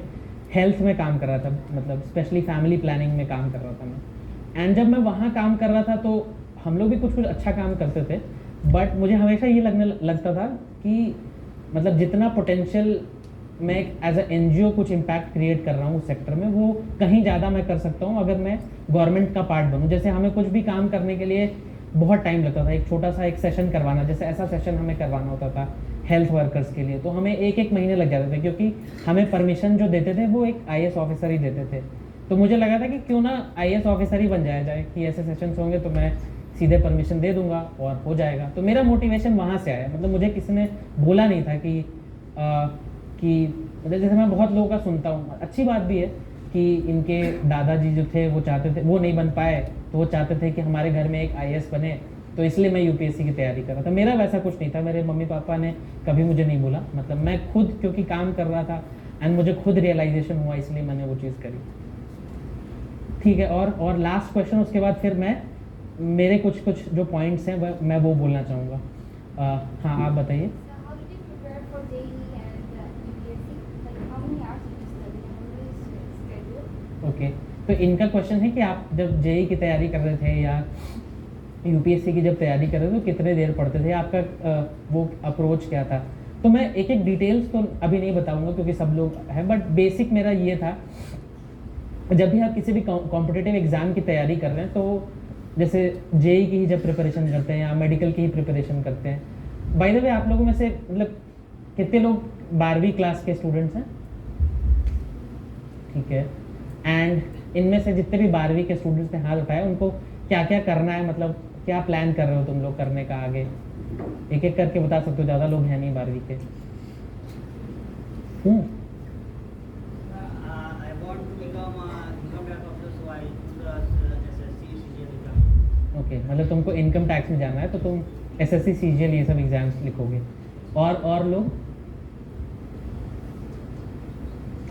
हेल्थ में काम कर रहा था, मतलब स्पेशली फैमिली प्लानिंग में काम कर रहा था मैं। एंड जब मैं वहाँ काम कर रहा था तो हम लोग भी कुछ अच्छा काम करते थे, बट मुझे हमेशा ये लगता था कि मतलब जितना पोटेंशियल मैं एज अ एनजीओ कुछ इम्पैक्ट क्रिएट कर रहा हूँ उस सेक्टर में, वो कहीं ज़्यादा मैं कर सकता हूँ अगर मैं गवर्नमेंट का पार्ट बनूँ। जैसे हमें कुछ भी काम करने के लिए बहुत टाइम लगता था। एक छोटा सा एक सेशन करवाना, जैसे ऐसा सेशन हमें करवाना होता था हेल्थ वर्कर्स के लिए, तो हमें 1-1 महीने लग जाते थे क्योंकि हमें परमिशन जो देते थे वो एक IAS ऑफिसर ही देते थे। तो मुझे लगा था कि क्यों ना IAS ऑफिसर ही बन जाया जाए, कि ऐसे सेशंस होंगे तो मैं सीधे परमिशन दे दूंगा और हो जाएगा। तो मेरा मोटिवेशन वहाँ से आया, मतलब मुझे किसी ने बोला नहीं था कि मतलब जैसे मैं बहुत लोगों का सुनता हूँ, अच्छी बात भी है कि इनके दादाजी जो थे वो चाहते थे, वो नहीं बन पाए तो वो चाहते थे कि हमारे घर में एक IAS बने, तो इसलिए मैं UPSC की तैयारी कर रहा था। मेरा वैसा कुछ नहीं था, मेरे मम्मी पापा ने कभी मुझे नहीं बोला, मतलब मैं खुद क्योंकि काम कर रहा था एंड मुझे खुद रियलाइजेशन हुआ, इसलिए मैंने वो चीज़ करी। ठीक है, और लास्ट क्वेश्चन, उसके बाद फिर मैं मेरे कुछ जो पॉइंट्स हैं मैं वो बोलना चाहूँगा। हाँ, आप बताइए। So how did you prepare for JEE and UPSC? Like how many hours did you study? How was schedule? Okay, तो इनका क्वेश्चन है कि आप जब JEE की तैयारी कर रहे थे या UPSC की जब तैयारी कर रहे थे तो कितने देर पढ़ते थे, आपका वो अप्रोच क्या था। तो मैं एक एक डिटेल्स तो अभी नहीं बताऊंगा क्योंकि सब लोग हैं, बट बेसिक मेरा ये था, जब भी आप किसी भी कॉम्पिटिटिव एग्ज़ाम की तैयारी कर रहे हैं, तो जैसे JEE की ही जब प्रिपरेशन करते हैं या मेडिकल की ही प्रिपरेशन करते हैं, बाय द वे आप लोगों में से मतलब कितने लोग 12वीं क्लास के स्टूडेंट्स हैं? ठीक है, एंड इनमें से जितने भी 12वीं के स्टूडेंट्स ने हाथ उठाए, उनको क्या क्या करना है, मतलब क्या प्लान कर रहे हो तुम लोग करने का आगे? एक एक करके बता सकते हो, ज़्यादा लोग हैं नहीं 12वीं के। I want to become income tax officer, so I choose SSC, CGL exam. Okay, मतलब तुमको इनकम टैक्स में जाना है तो तुम SSC CGL ये सब एग्जाम्स लिखोगे। और लोग?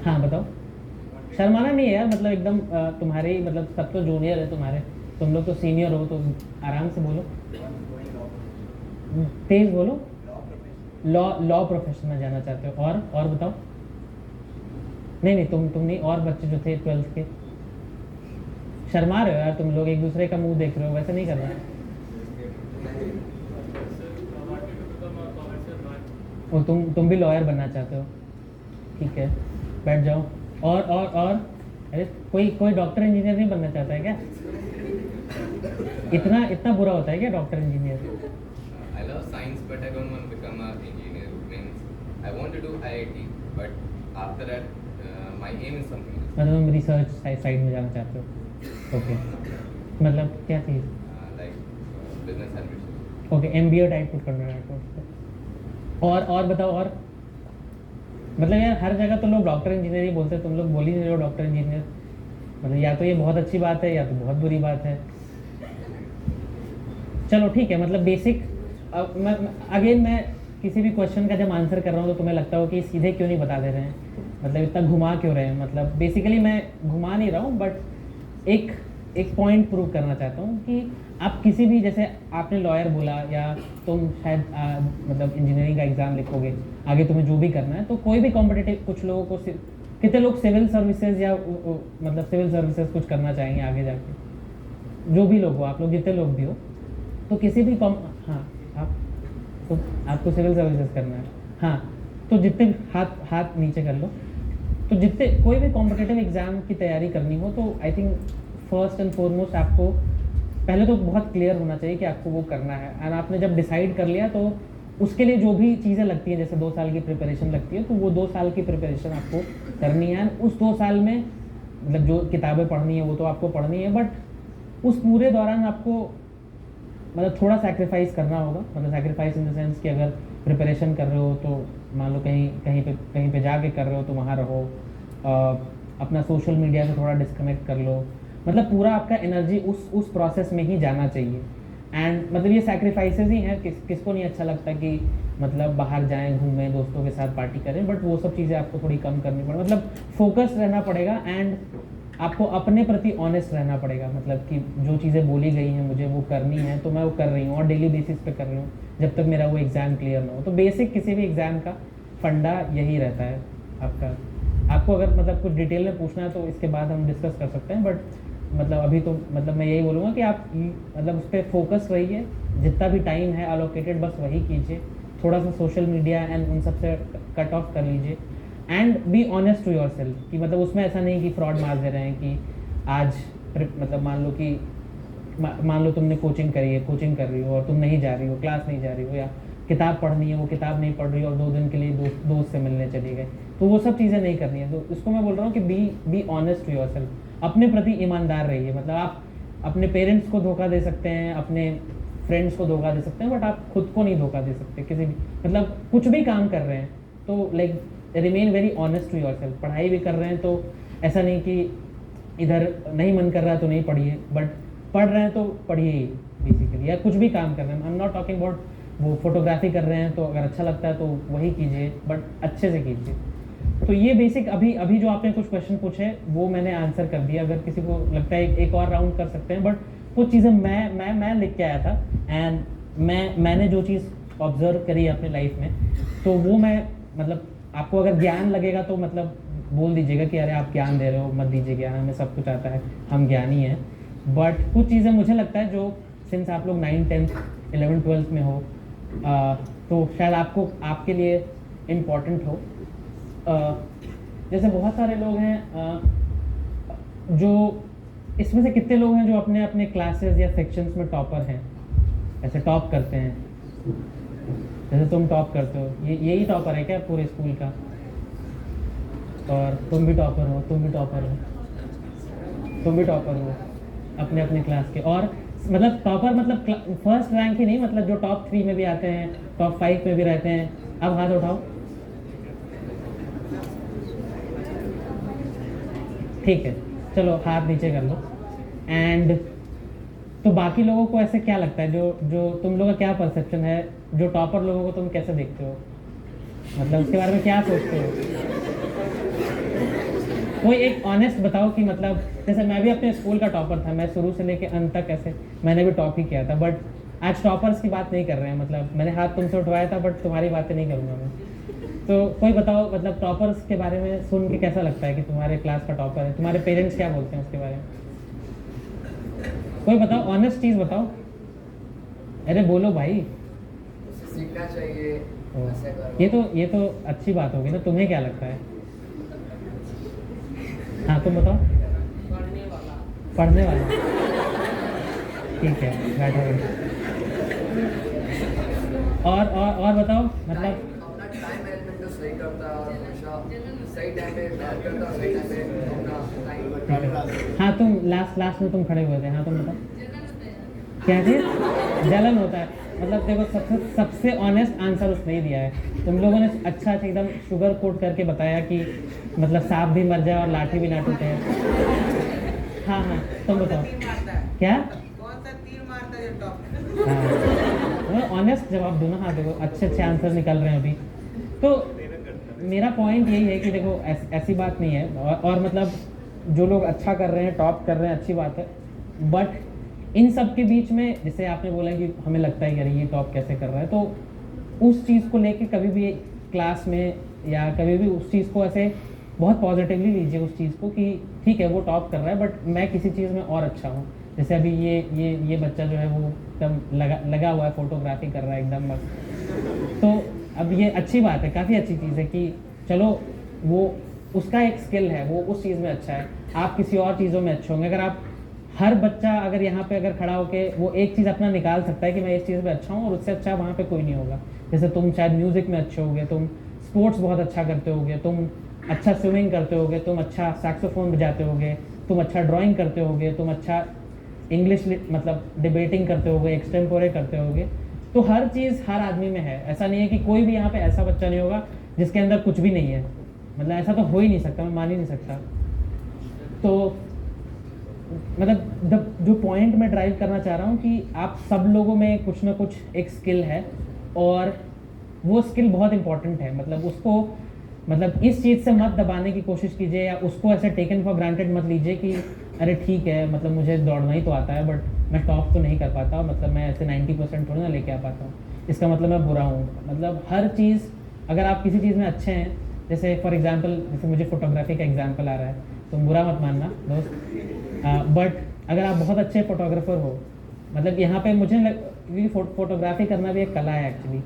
हाँ बताओ। शर्माना नहीं है यार, मतलब एकदम तुम्हारे मतलब सब तो जूनियर है तुम्हारे, तुम लोग तो सीनियर हो, तो आराम से बोलो, तेज बोलो। लॉ प्रोफेशन में जाना चाहते हो। और बताओ। नहीं तुम नहीं, और बच्चे जो थे 12th के। शर्मा रहे हो यार तुम लोग, एक दूसरे का मुंह देख रहे हो, वैसे नहीं करना। और तुम भी लॉयर बनना चाहते हो, ठीक है, बैठ जाओ। और अरे कोई डॉक्टर इंजीनियर नहीं बनना चाहता है क्या? इतना बुरा होता है क्या doctor engineer? I love science, but I don't want to become an engineer. Means I want to do IIT, but after that, my aim is something else. मतलब तुम रिसर्च साइड में जाना चाहते हो? ओके, मतलब क्या चीज़? Like business administration. Okay, MBA type कुछ करना है तो। और बताओ। और मतलब यार हर जगह तो लोग डॉक्टर इंजीनियर ही बोलते हैं, तुम लोग बोल ही नहीं रहे हो डॉक्टर इंजीनियर, मतलब या तो ये बहुत अच्छी बात है या तो बहुत बुरी बात है। चलो ठीक है, मतलब बेसिक मैं किसी भी क्वेश्चन का जब आंसर कर रहा हूँ तो तुम्हें लगता हो कि सीधे क्यों नहीं बता दे रहे हैं, मतलब इतना घुमा क्यों रहे हैं। मतलब बेसिकली मैं घुमा नहीं रहा हूँ, बट एक पॉइंट प्रूव करना चाहता हूँ कि आप किसी भी, जैसे आपने लॉयर बोला या तुम शायद मतलब इंजीनियरिंग का एग्ज़ाम लिखोगे, आगे तुम्हें जो भी करना है, तो कोई भी कॉम्पिटिटिव, कुछ लोगों को कितने लोग सिविल सर्विसेज या मतलब सिविल सर्विसेज कुछ करना चाहेंगे आगे जाके, जो भी लोग हो, आप लोग जितने लोग भी हो, तो किसी भी हाँ तो आपको सिविल सर्विसेज करना है। हाँ, तो जितने हाथ नीचे कर लो, तो जितने कोई भी कॉम्पिटिटिव एग्ज़ाम की तैयारी करनी हो, तो I think first and foremost आपको पहले तो बहुत क्लियर होना चाहिए कि आपको वो करना है। एंड आपने जब डिसाइड कर लिया तो उसके लिए जो भी चीज़ें लगती हैं, जैसे 2 साल की प्रिपरेशन लगती है, तो वो 2 साल की प्रिपरेशन आपको करनी है। उस 2 साल में मतलब जो किताबें पढ़नी है वो तो आपको पढ़नी है, बट उस पूरे दौरान आपको मतलब थोड़ा सैक्रिफाइस करना होगा। मतलब सैक्रिफाइस इन द सेंस कि अगर प्रिपरेशन कर रहे हो तो मान लो कहीं पे जाके कर रहे हो तो वहाँ रहो, अपना सोशल मीडिया से थोड़ा डिस्कनेक्ट कर लो, मतलब पूरा आपका एनर्जी उस प्रोसेस में ही जाना चाहिए। एंड मतलब ये सैक्रिफाइसेस ही हैं, किसको नहीं अच्छा लगता कि मतलब बाहर जाएं, घूमें, दोस्तों के साथ पार्टी करें, बट वो सब चीज़ें आपको थोड़ी कम करनी पड़े, मतलब फोकस रहना पड़ेगा एंड आपको अपने प्रति ऑनेस्ट रहना पड़ेगा। मतलब कि जो चीज़ें बोली गई हैं मुझे वो करनी है तो मैं वो कर रही हूँ और डेली बेसिस पे कर रही हूँ जब तक मेरा वो एग्ज़ाम क्लियर ना हो। तो बेसिक किसी भी एग्ज़ाम का फंडा यही रहता है आपका। आपको अगर मतलब कुछ डिटेल में पूछना है तो इसके बाद हम डिस्कस कर सकते हैं, बट मतलब अभी तो मतलब मैं यही बोलूँगा कि आप मतलब उस पर फोकस रहिए, जितना भी टाइम है अलोकेटेड बस वही कीजिए, थोड़ा सा सोशल मीडिया एंड उन सब से कट ऑफ कर लीजिए and be honest to yourself. कि मतलब उसमें ऐसा नहीं कि फ्रॉड मार दे रहे हैं कि आज मतलब मान लो तुमने कोचिंग करी है, कोचिंग कर रही हो और तुम नहीं जा रही हो, क्लास नहीं जा रही हो, या किताब पढ़नी है वो किताब नहीं पढ़ रही हो और 2 दिन के लिए दोस्त से मिलने चले गए, तो वो सब चीज़ें नहीं करनी है। तो इसको मैं बोल रहा हूँ कि be honest to yourself. अपने प्रति ईमानदार रहिए। मतलब आप अपने पेरेंट्स को धोखा दे सकते हैं, अपने फ्रेंड्स को धोखा दे सकते हैं, बट आप खुद को नहीं धोखा दे सकते किसी भी, मतलब कुछ भी काम कर रहे हैं तो like remain very honest to yourself. पढ़ाई भी कर रहे हैं तो ऐसा नहीं कि इधर नहीं मन कर रहा तो नहीं पढ़िए, बट पढ़ रहे हैं तो पढ़िए ही बेसिकली, या कुछ भी काम कर रहे हैं। I am not talking about वो फोटोग्राफी कर रहे हैं तो अगर अच्छा लगता है तो वही कीजिए, बट अच्छे से कीजिए। तो ये बेसिक अभी जो आपने कुछ क्वेश्चन पूछे वो मैंने आंसर कर दिया। अगर किसी को लगता है एक और राउंड कर सकते हैं, बट कुछ चीज़ें मैं लिख के आया था एंड मैंने जो चीज़ ऑब्जर्व करी अपने लाइफ में, तो वो मैं मतलब आपको अगर ज्ञान लगेगा तो मतलब बोल दीजिएगा कि अरे आप ज्ञान दे रहे हो, मत दीजिए ज्ञान, हमें सब कुछ आता है, हम ज्ञानी हैं। बट कुछ चीज़ें मुझे लगता है जो सिंस आप लोग 9th 10th 11th 12th में हो तो शायद आपके लिए इम्पॉर्टेंट हो। जैसे बहुत सारे लोग हैं जो इसमें से कितने लोग हैं जो अपने अपने क्लासेस या सेक्शंस में टॉपर हैं, ऐसे टॉप करते हैं? जैसे तुम टॉप करते हो, यही टॉपर है क्या पूरे स्कूल का? और तुम भी टॉपर हो, तुम भी टॉपर हो, तुम भी टॉपर हो अपने अपने क्लास के। और मतलब टॉपर मतलब फर्स्ट रैंक ही नहीं, मतलब जो टॉप 3 में भी आते हैं, टॉप 5 में भी रहते हैं। अब हाथ उठाओ। ठीक है, चलो हाथ नीचे कर लो। एंड तो बाकी लोगों को ऐसे क्या लगता है, जो तुम लोगों का क्या परसेप्शन है, जो टॉपर लोगों को तुम कैसे देखते हो, मतलब उसके बारे में क्या सोचते हो? कोई एक ऑनेस्ट बताओ कि मतलब जैसे मैं भी अपने स्कूल का टॉपर था, मैं शुरू से लेके अंत तक ऐसे मैंने भी टॉप ही किया था, बट आज टॉपर्स की बात नहीं कर रहे हैं। मतलब मैंने हाथ तुमसे उठवाया था बट तुम्हारी बातें नहीं करूँगा मैं। तो कोई बताओ मतलब टॉपर्स के बारे में सुन के कैसा लगता है कि तुम्हारे क्लास का टॉपर है, तुम्हारे पेरेंट्स क्या बोलते हैं उसके बारे में? कोई बताओ, ऑनेस्ट चीज़ बताओ। अरे बोलो भाई। सीखना चाहिए ऐसे करो। ये तो अच्छी बात होगी ना, तुम्हें क्या लगता है? हाँ तुम बताओ। पढ़ने वाला। ठीक है, बैठो। और बताओ मतलब अपना टाइम मैनेजमेंट तो सही करता है और हमेशा सही टाइम पे बात करता, सही टाइम पे अपना टाइम। हाँ तुम लास्ट में तुम खड़े हुए थे। हाँ तुम बताओ क्या चीज़? जलन होता है। मतलब देखो सबसे ऑनेस्ट आंसर उसने ही दिया है। तुम लोगों ने अच्छा एकदम शुगर कोट करके बताया कि मतलब सांप भी मर जाए और लाठी भी ना टूटे। हाँ तुम बताओ क्या? हाँ ऑनेस्ट जवाब दो ना। हाँ देखो अच्छे आंसर निकल रहे हैं अभी। तो मेरा पॉइंट यही है कि देखो ऐसी बात नहीं है। और मतलब जो लोग अच्छा कर रहे हैं, टॉप कर रहे हैं, अच्छी बात है, बट इन सब के बीच में जैसे आपने बोला कि हमें लगता है कि अरे ये टॉप कैसे कर रहा है, तो उस चीज़ को लेके कभी भी क्लास में या कभी भी उस चीज़ को ऐसे बहुत पॉजिटिवली लीजिए उस चीज़ को कि ठीक है वो टॉप कर रहा है बट मैं किसी चीज़ में और अच्छा हूँ। जैसे अभी ये बच्चा जो है वो एकदम लगा हुआ है, फोटोग्राफी कर रहा है एकदम मस्त। तो अब ये अच्छी बात है, काफ़ी अच्छी चीज़ है कि चलो वो उसका एक स्किल है, वो उस चीज़ में अच्छा है, आप किसी और चीज़ों में अच्छे होंगे। अगर आप हर बच्चा अगर यहाँ पे अगर खड़ा होके वो एक चीज़ अपना निकाल सकता है कि मैं इस चीज़ में अच्छा हूँ और उससे अच्छा वहाँ पे कोई नहीं होगा। जैसे तुम शायद म्यूज़िक में अच्छे होगे, तुम स्पोर्ट्स बहुत अच्छा करते होगे, तुम अच्छा स्विमिंग करते होगे, तुम अच्छा सैक्सोफोन बजाते होगे, तुम अच्छा ड्राइंग करते होगे, तुम अच्छा इंग्लिश मतलब डिबेटिंग करते होगे, एक्सटेम्पोरे करते होगे। तो हर चीज़ हर आदमी में है। ऐसा नहीं है कि कोई भी यहाँ पे ऐसा बच्चा नहीं होगा जिसके अंदर कुछ भी नहीं है। मतलब ऐसा तो हो ही नहीं सकता, मैं मान ही नहीं सकता। तो मतलब जो पॉइंट मैं ड्राइव करना चाह रहा हूँ कि आप सब लोगों में कुछ ना कुछ एक स्किल है और वो स्किल बहुत इंपॉर्टेंट है। मतलब उसको मतलब इस चीज़ से मत दबाने की कोशिश कीजिए या उसको ऐसे टेकन फॉर ग्रांटेड मत लीजिए कि अरे ठीक है मतलब मुझे दौड़ना ही तो आता है बट मैं टॉप तो नहीं कर पाता, मतलब मैं ऐसे 90% थोड़ी ना लेके आ पाता हूँ, इसका मतलब मैं बुरा हूँ। मतलब हर चीज़ अगर आप किसी चीज़ में अच्छे हैं, जैसे फॉर एग्जांपल जैसे मुझे फोटोग्राफी का एग्जांपल आ रहा है, तुम बुरा मत मानना दोस्त, बट अगर आप बहुत अच्छे फोटोग्राफर हो, मतलब यहाँ पे मुझे क्योंकि फोटोग्राफी करना भी एक कला है एक्चुअली।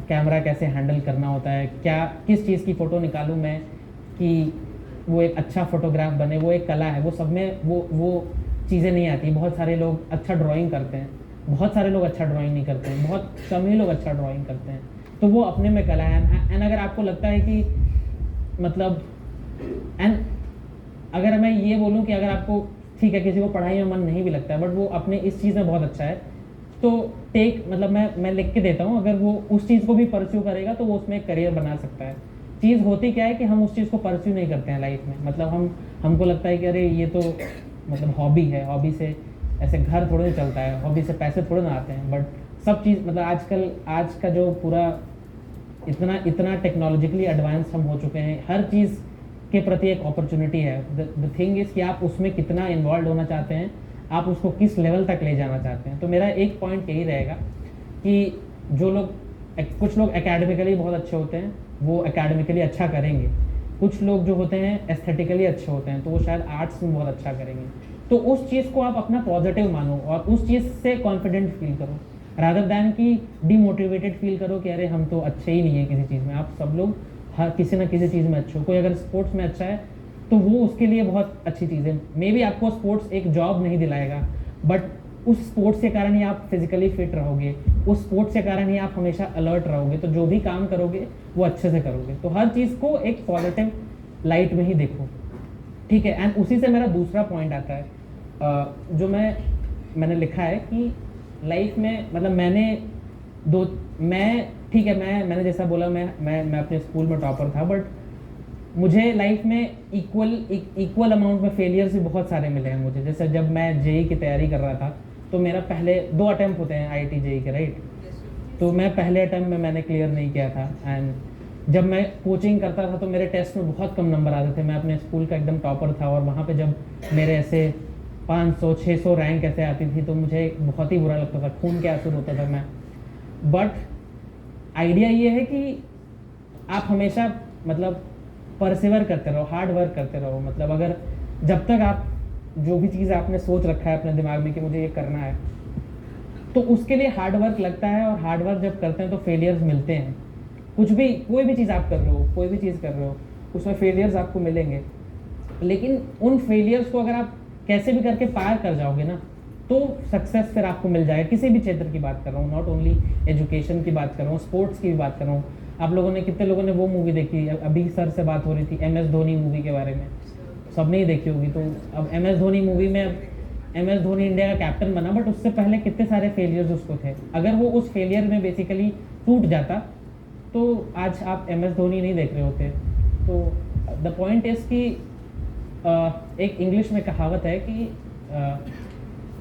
कैमरा कैसे हैंडल करना होता है, क्या किस चीज़ की फ़ोटो निकालूं मैं कि वो एक अच्छा फोटोग्राफ बने, वो एक कला है। वो सब में वो चीज़ें नहीं आती। बहुत सारे लोग अच्छा ड्राइंग करते हैं, बहुत सारे लोग अच्छा ड्राइंग नहीं करते हैं, बहुत कम ही लोग अच्छा ड्राइंग करते हैं। तो वो अपने में कला है। एंड अगर आपको लगता है कि मतलब एंड अगर मैं ये बोलूँ कि अगर आपको ठीक है किसी को पढ़ाई में मन नहीं भी लगता है बट वो अपने इस चीज़ में बहुत अच्छा है, तो मतलब मैं लिख के देता हूँ, अगर वो उस चीज़ को भी परस्यू करेगा तो वो उसमें एक करियर बना सकता है। चीज़ होती क्या है कि हम उस चीज़ को परस्यू नहीं करते हैं लाइफ में, मतलब हमको लगता है कि अरे ये तो मतलब हॉबी है, हॉबी से ऐसे घर थोड़े चलता है, हॉबी से पैसे थोड़े ना आते हैं। बट सब चीज़ मतलब आज का जो पूरा इतना टेक्नोलॉजिकली एडवांस हम हो चुके हैं, हर चीज़ के प्रति एक अपॉर्चुनिटी है। द थिंग इज़ कि आप उसमें कितना इन्वॉल्व होना चाहते हैं, आप उसको किस लेवल तक ले जाना चाहते हैं। तो मेरा एक पॉइंट यही रहेगा कि जो लोग कुछ लोग एकेडमिकली बहुत अच्छे होते हैं वो एकेडमिकली अच्छा करेंगे, कुछ लोग जो होते हैं एस्थेटिकली अच्छे होते हैं तो वो शायद आर्ट्स में बहुत अच्छा करेंगे। तो उस चीज़ को आप अपना पॉजिटिव मानो और उस चीज़ से कॉन्फिडेंट फील करो, रादर दैन कि डीमोटिवेटेड फील करो कि अरे हम तो अच्छे ही नहीं है किसी चीज़ में। आप सब लोग हर किसी ना किसी चीज़ में अच्छे हो। कोई अगर स्पोर्ट्स में अच्छा है तो वो उसके लिए बहुत अच्छी चीज़ है। मे बी आपको स्पोर्ट्स एक जॉब नहीं दिलाएगा बट उस स्पोर्ट्स के कारण ही आप फिजिकली फिट रहोगे, उस स्पोर्ट्स के कारण ही आप हमेशा अलर्ट रहोगे, तो जो भी काम करोगे वो अच्छे से करोगे। तो हर चीज़ को एक पॉजिटिव लाइट में ही देखो, ठीक है। एंड उसी से मेरा दूसरा पॉइंट आता है जो मैंने लिखा है कि लाइफ में मतलब मैंने जैसा बोला मैं अपने स्कूल में टॉपर था, बट मुझे लाइफ में इक्वल अमाउंट में फेलियर्स भी बहुत सारे मिले हैं मुझे। जैसे जब मैं जेई की तैयारी कर रहा था तो मेरा पहले 2 अटैम्प्ट होते हैं IIT जेई के, राइट। तो मैं पहले अटैम्प्ट में मैंने क्लियर नहीं किया था। एंड जब मैं कोचिंग करता था तो मेरे टेस्ट में बहुत कम नंबर आते थे। मैं अपने स्कूल का एकदम टॉपर था और वहाँ पे जब मेरे ऐसे 500-600 रैंक ऐसे आती थी तो मुझे बहुत ही बुरा लगता था, खून के आंसू होता था मैं। बट आइडिया ये है कि आप हमेशा मतलब परसिवर करते रहो, हार्ड वर्क करते रहो। मतलब अगर जब तक आप जो भी चीज़ आपने सोच रखा है अपने दिमाग में कि मुझे ये करना है तो उसके लिए हार्ड वर्क लगता है, और हार्ड वर्क जब करते हैं तो फेलियर्स मिलते हैं। कोई भी चीज़ आप कर रहे हो, कोई भी चीज़ कर रहे हो उसमें फेलियर्स आपको मिलेंगे, लेकिन उन फेलियर्स को अगर आप कैसे भी करके पार कर जाओगे ना तो सक्सेस फिर आपको मिल जाएगा। किसी भी क्षेत्र की बात कर रहा हूँ, नॉट ओनली एजुकेशन की बात कर रहा हूँ, स्पोर्ट्स की भी बात कर रहा हूँ। आप लोगों ने कितने लोगों ने वो मूवी देखी, अभी सर से बात हो रही थी MS धोनी मूवी के बारे में, सबने ही देखी होगी। तो अब MS धोनी मूवी में MS धोनी इंडिया का कैप्टन बना, बट उससे पहले कितने सारे फेलियर्स उसको थे। अगर वो उस फेलियर में बेसिकली टूट जाता तो आज आप MS धोनी नहीं देख रहे होते। तो द पॉइंट इज़ कि एक इंग्लिश में कहावत है कि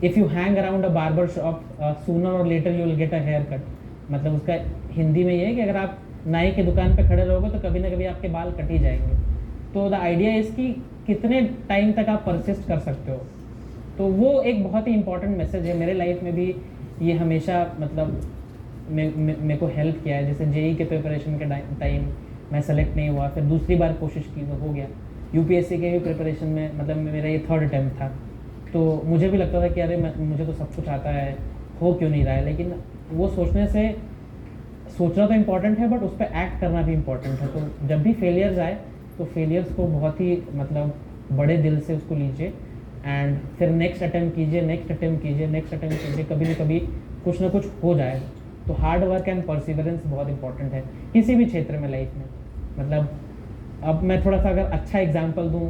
if you hang around a barber shop sooner or later you will get a hair cut. मतलब उसका हिंदी में ये है कि अगर आप नाई की दुकान पे खड़े रहोगे तो कभी ना कभी आपके बाल कट ही जाएंगे। तो द आइडिया इज़ कि कितने टाइम तक आप परसिस्ट कर सकते हो। तो वो एक बहुत ही इंपॉर्टेंट मैसेज है। मेरे लाइफ में भी ये हमेशा मतलब मेरे को हेल्प किया है। जैसे जेई के प्रिपरेशन के टाइम मैं सेलेक्ट नहीं हुआ, फिर दूसरी बार कोशिश की तो हो गया। UPSC के भी प्रिपरेशन में मतलब मेरा ये 3rd अटैम्प्ट था, तो मुझे भी लगता था कि अरे मुझे तो सब कुछ आता है, हो क्यों नहीं रहा है। लेकिन वो सोचना तो इम्पॉर्टेंट है बट उस पर एक्ट करना भी इम्पॉर्टेंट है। तो जब भी फेलियर्स आए तो फेलियर्स को बहुत ही मतलब बड़े दिल से उसको लीजिए एंड फिर नेक्स्ट अटैम्प्ट कीजिए, कभी ना कभी कुछ ना कुछ हो जाए। तो हार्ड वर्क एंड परसिवरेंस बहुत इंपॉर्टेंट है किसी भी क्षेत्र में लाइफ में। मतलब अब मैं थोड़ा सा अगर अच्छा एग्जांपल दूं,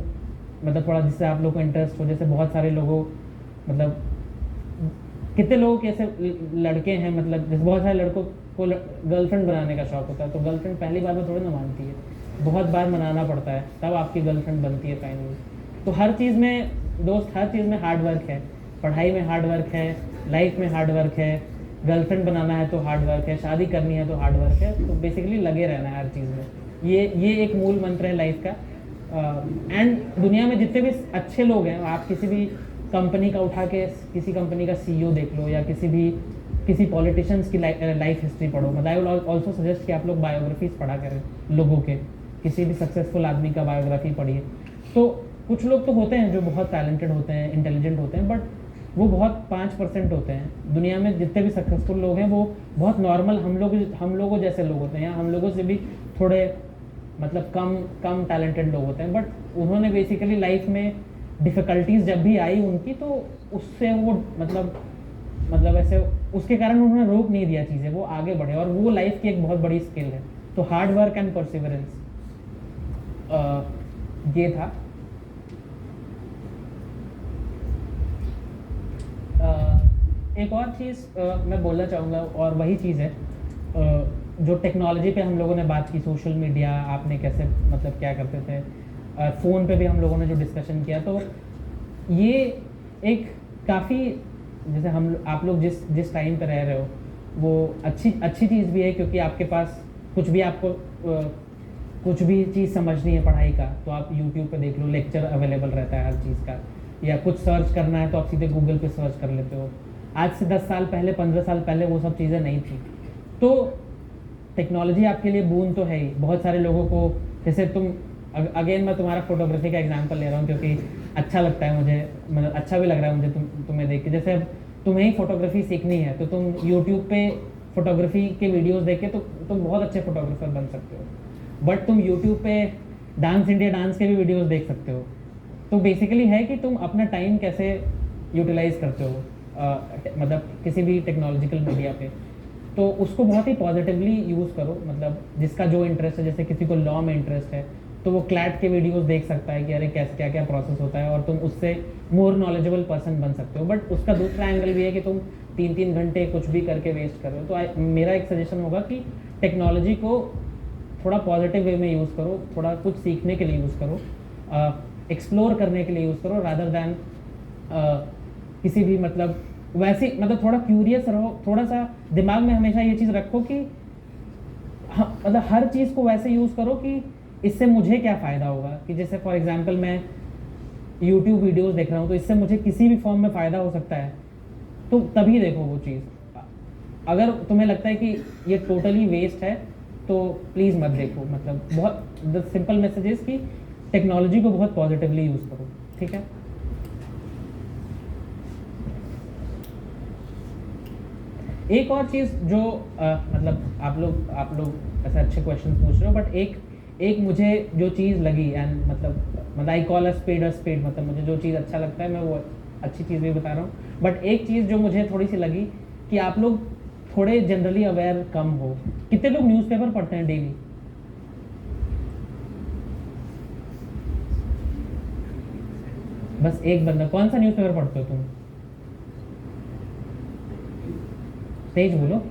मतलब थोड़ा जिससे आप लोगों को इंटरेस्ट हो, जैसे बहुत सारे लोगों मतलब कितने लोगों के ऐसे लड़के हैं, मतलब जैसे बहुत सारे लड़कों को गर्लफ्रेंड बनाने का शौक होता है, तो गर्लफ्रेंड पहली बार में थोड़ी ना मानती है, बहुत बार मनाना पड़ता है तब आपकी गर्लफ्रेंड बनती है फाइनली। तो हर चीज़ में दोस्त, हर चीज़ में हार्ड वर्क है। पढ़ाई में हार्ड वर्क है, लाइफ में हार्ड वर्क है, गर्लफ्रेंड बनाना है तो हार्ड वर्क है, शादी करनी है तो हार्ड वर्क है। तो बेसिकली लगे रहना है हर चीज़ में। ये एक मूल मंत्र है लाइफ का। एंड दुनिया में जितने भी अच्छे लोग हैं, आप किसी भी कंपनी का उठा के किसी कंपनी का CEO देख लो या किसी पॉलिटिशियंस की लाइफ हिस्ट्री पढ़ो। मतलब आई विल ऑल्सो सजेस्ट कि आप लोग बायोग्राफीज पढ़ा करें लोगों के, किसी भी सक्सेसफुल आदमी का बायोग्राफी पढ़िए। तो कुछ लोग तो होते हैं जो बहुत टैलेंटेड होते हैं, इंटेलिजेंट होते हैं, बट वो बहुत 5% होते हैं। दुनिया में जितने भी सक्सेसफुल लोग हैं वो बहुत नॉर्मल हम लोगों जैसे लोग होते हैं, या हम लोगों से भी थोड़े मतलब कम टैलेंटेड लोग होते हैं। बट उन्होंने बेसिकली लाइफ में डिफ़िकल्टीज जब भी आई उनकी, तो उससे वो मतलब ऐसे उसके कारण उन्होंने रोक नहीं दिया चीज़ें, वो आगे बढ़े, और वो लाइफ की एक बहुत बड़ी स्किल है। तो हार्ड वर्क एंड परसिवरेंस ये था। एक और चीज़ मैं बोलना चाहूँगा, और वही चीज़ है जो टेक्नोलॉजी पे हम लोगों ने बात की, सोशल मीडिया आपने कैसे मतलब क्या करते थे, फ़ोन पे भी हम लोगों ने जो डिस्कशन किया, तो ये एक काफ़ी जैसे आप लोग जिस टाइम पे रह रहे हो वो अच्छी चीज़ भी है, क्योंकि आपके पास कुछ भी चीज़ समझनी है पढ़ाई का तो आप यूट्यूब पे देख लो, लेक्चर अवेलेबल रहता है हर चीज़ का, या कुछ सर्च करना है तो आप सीधे गूगल पे सर्च कर लेते हो। आज से 10 साल पहले 15 साल पहले वो सब चीज़ें नहीं थी। तो टेक्नोलॉजी आपके लिए बून तो है ही। बहुत सारे लोगों को, जैसे तुम अगेन मैं तुम्हारा फोटोग्राफी का एग्जांपल ले रहा हूँ क्योंकि अच्छा लगता है मुझे, मतलब अच्छा भी लग रहा है मुझे तुम्हें देख के। जैसे अब तुम्हें ही फोटोग्राफी सीखनी है तो तुम यूट्यूब पे फोटोग्राफी के वीडियोस देख के तो तुम बहुत अच्छे फोटोग्राफर बन सकते हो। बट तुम यूट्यूब पे डांस इंडिया डांस के भी वीडियोस देख सकते हो। तो बेसिकली है कि तुम अपना टाइम कैसे यूटिलाइज करते हो मतलब किसी भी टेक्नोलॉजिकल मीडिया पे, तो उसको बहुत ही पॉजिटिवली यूज़ करो। मतलब जिसका जो इंटरेस्ट है, जैसे किसी को लॉ में इंटरेस्ट है तो वो क्लैट के वीडियोस देख सकता है कि अरे कैसे क्या क्या प्रोसेस होता है, और तुम उससे मोर नॉलेजेबल पर्सन बन सकते हो। बट उसका दूसरा एंगल भी है कि तुम 3-3 घंटे कुछ भी करके वेस्ट कर रहे हो। तो मेरा एक सजेशन होगा कि टेक्नोलॉजी को थोड़ा पॉजिटिव वे में यूज़ करो, थोड़ा कुछ सीखने के लिए यूज़ करो, एक्सप्लोर करने के लिए यूज़ करो, रादर दैन किसी भी मतलब वैसे मतलब थोड़ा क्यूरियस रहो। थोड़ा सा दिमाग में हमेशा ये चीज़ रखो कि मतलब हर चीज़ को वैसे यूज़ करो कि इससे मुझे क्या फ़ायदा होगा। कि जैसे फॉर एग्जांपल मैं यूट्यूब वीडियोस देख रहा हूँ तो इससे मुझे किसी भी फॉर्म में फ़ायदा हो सकता है, तो तभी देखो वो चीज़। अगर तुम्हें लगता है कि ये टोटली वेस्ट है तो प्लीज़ मत देखो। मतलब बहुत द सिंपल मैसेज इज़ कि टेक्नोलॉजी को बहुत पॉजिटिवली यूज़ करो, ठीक है। एक और चीज़ जो मतलब आप लोग ऐसे अच्छे क्वेश्चन पूछ रहे हो, बट एक मुझे जो चीज़ लगी एंड मतलब आई कॉल अ स्पेड, मतलब मुझे जो चीज़ अच्छा लगता है मैं वो अच्छी चीज़ भी बता रहा हूँ। बट एक चीज़ जो मुझे थोड़ी सी लगी कि आप लोग थोड़े जनरली अवेयर कम हो। कितने लोग न्यूज़पेपर पढ़ते हैं डेली? बस एक बंदा। कौन सा न्यूज़पेपर पढ़ते हो तुम? तेज बोलो।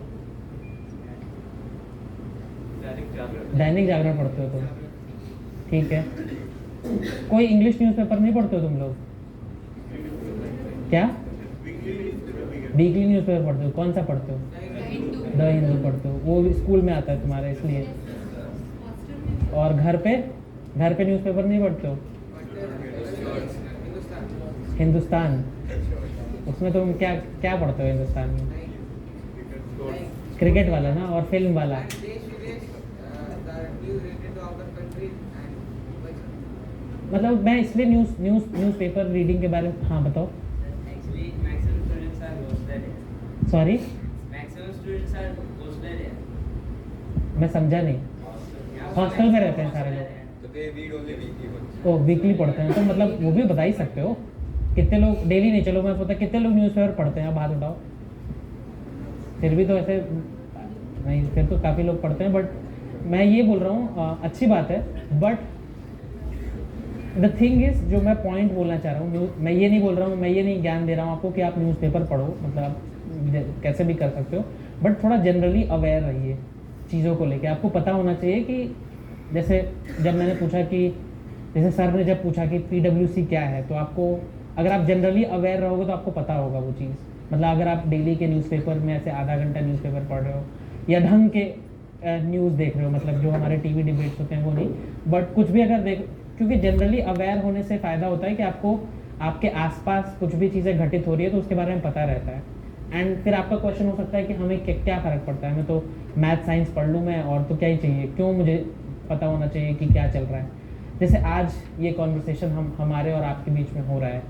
दैनिक जागरण पढ़ते हो तुम, ठीक है। कोई इंग्लिश न्यूज़पेपर नहीं पढ़ते हो तुम लोग? क्या? वीकली न्यूज़पेपर पढ़ते हो? कौन सा पढ़ते हो? द हिंदू पढ़ते हो, वो स्कूल में आता है तुम्हारे इसलिए। और घर पे न्यूज़पेपर नहीं पढ़ते हो? हिंदुस्तान, उसमें तुम क्या पढ़ते हो हिंदुस्तान में? क्रिकेट वाला ना, और फिल्म वाला। मतलब मैं इसलिए न्यूज़पेपर रीडिंग के बारे में, हाँ बताओ। सॉरी, मैं समझा नहीं। हॉस्टल में रहते हैं सारे लोग। ओ वीकली पढ़ते हैं, तो मतलब वो भी बता ही सकते हो कितने लोग डेली नहीं। चलो मैं पता कितने लोग न्यूज़पेपर पढ़ते हैं, आप हाथ उठाओ। फिर भी तो ऐसे नहीं, फिर तो काफ़ी लोग पढ़ते हैं। बट मैं ये बोल रहा हूँ अच्छी बात है, बट द थिंग इज़ जो मैं पॉइंट बोलना चाह रहा हूँ, मैं ये नहीं बोल रहा हूँ, मैं ये नहीं ज्ञान दे रहा हूँ आपको कि आप न्यूज़पेपर पढ़ो, मतलब आप कैसे भी कर सकते हो। बट थोड़ा जनरली अवेयर रहिए चीज़ों को लेके। आपको पता होना चाहिए कि जैसे जब मैंने पूछा कि जैसे सर ने जब पूछा कि PWC क्या है, तो आपको अगर आप जनरली अवेयर रहोगे तो आपको पता होगा वो चीज़। मतलब अगर आप डेली के न्यूज़पेपर में ऐसे आधा घंटा न्यूज़पेपर पढ़ रहे हो या ढंग के न्यूज़ देख रहे हो, मतलब जो हमारे टीवी डिबेट्स होते हैं वो नहीं, बट कुछ भी अगर क्योंकि जनरली अवेयर होने से फ़ायदा होता है कि आपको आपके आसपास कुछ भी चीज़ें घटित हो रही है तो उसके बारे में पता रहता है। एंड फिर आपका क्वेश्चन हो सकता है कि हमें क्या फ़र्क पड़ता है, मैं तो मैथ साइंस पढ़ लूँ मैं, और तो क्या ही चाहिए, क्यों मुझे पता होना चाहिए कि क्या चल रहा है। जैसे आज ये कॉन्वर्सेशन हमारे और आपके बीच में हो रहा है,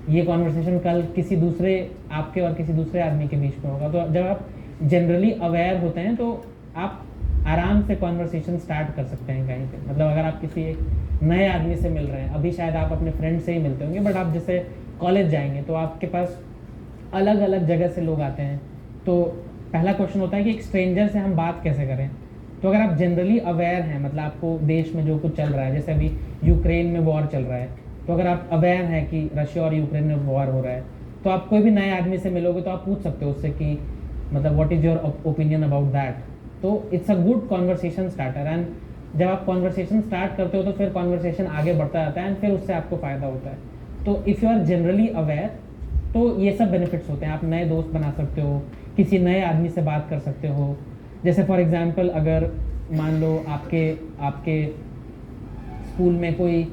ये कॉन्वर्सेशन कल किसी दूसरे आपके और किसी दूसरे आदमी के बीच में होगा। तो जब आप जनरली अवेयर होते हैं तो आप आराम से कॉन्वर्सेशन स्टार्ट कर सकते हैं कहीं पे। मतलब अगर आप किसी एक नए आदमी से मिल रहे हैं, अभी शायद आप अपने फ्रेंड से ही मिलते होंगे, बट आप जैसे कॉलेज जाएंगे तो आपके पास अलग अलग जगह से लोग आते हैं। तो पहला क्वेश्चन होता है कि एक स्ट्रेंजर से हम बात कैसे करें। तो अगर आप जनरली अवेयर हैं, मतलब आपको देश में जो कुछ चल रहा है, जैसे अभी यूक्रेन में वॉर चल रहा है, तो अगर आप अवेयर हैं कि रशिया और यूक्रेन में वॉर हो रहा है, तो तो आप कोई भी नए आदमी से मिलोगे तो आप पूछ सकते हो उससे कि मतलब what is your opinion about that. तो it's a good conversation starter, and जब आप कॉन्वर्सेशन स्टार्ट करते हो तो फिर कॉन्वर्सेशन आगे बढ़ता जाता है एंड फिर उससे आपको फ़ायदा होता है। तो if you are generally aware तो ये सब बेनिफिट्स होते हैं। आप नए दोस्त बना सकते हो, किसी नए आदमी से बात कर सकते हो। जैसे फॉर एग्जांपल अगर मान लो आपके स्कूल में कोई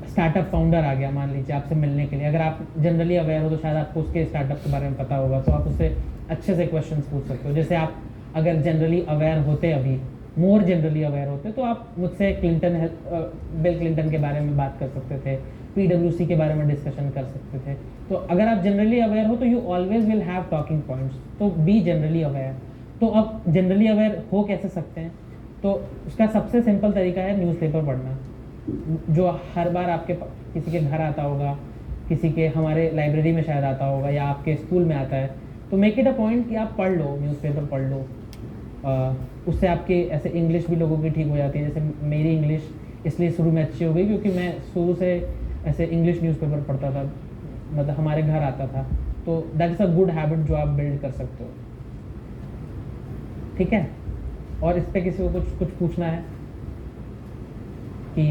स्टार्टअप फाउंडर आ गया मान लीजिए आपसे मिलने के लिए, अगर आप जनरली अवेयर हो तो शायद आपको उसके स्टार्टअप के बारे में पता होगा, तो आप उससे अच्छे से क्वेश्चंस पूछ सकते हो। जैसे आप अगर जनरली अवेयर होते, अभी मोर जनरली अवेयर होते, तो आप मुझसे बिल क्लिंटन के बारे में बात कर सकते थे, PwC के बारे में डिस्कशन कर सकते थे। तो अगर आप जनरली अवेयर हो तो you always will have talking points, तो बी जनरली अवेयर। तो अब जनरली अवेयर हो कैसे सकते हैं, तो उसका सबसे सिंपल तरीका है न्यूज़पेपर पढ़ना, जो हर बार आपके किसी के घर आता होगा, किसी के हमारे लाइब्रेरी में शायद आता होगा या आपके स्कूल में आता है। तो मेक इट अ पॉइंट कि आप पढ़ लो, न्यूज़पेपर पढ़ लो। उससे आपके ऐसे इंग्लिश भी लोगों की ठीक हो जाती है। जैसे मेरी इंग्लिश इसलिए शुरू में अच्छी हो गई क्योंकि मैं शुरू से ऐसे इंग्लिश न्यूज़पेपर पढ़ता था, मतलब हमारे घर आता था। तो that is a good habit जो आप बिल्ड कर सकते हो। ठीक है, और इस पर किसी को कुछ पूछना है कि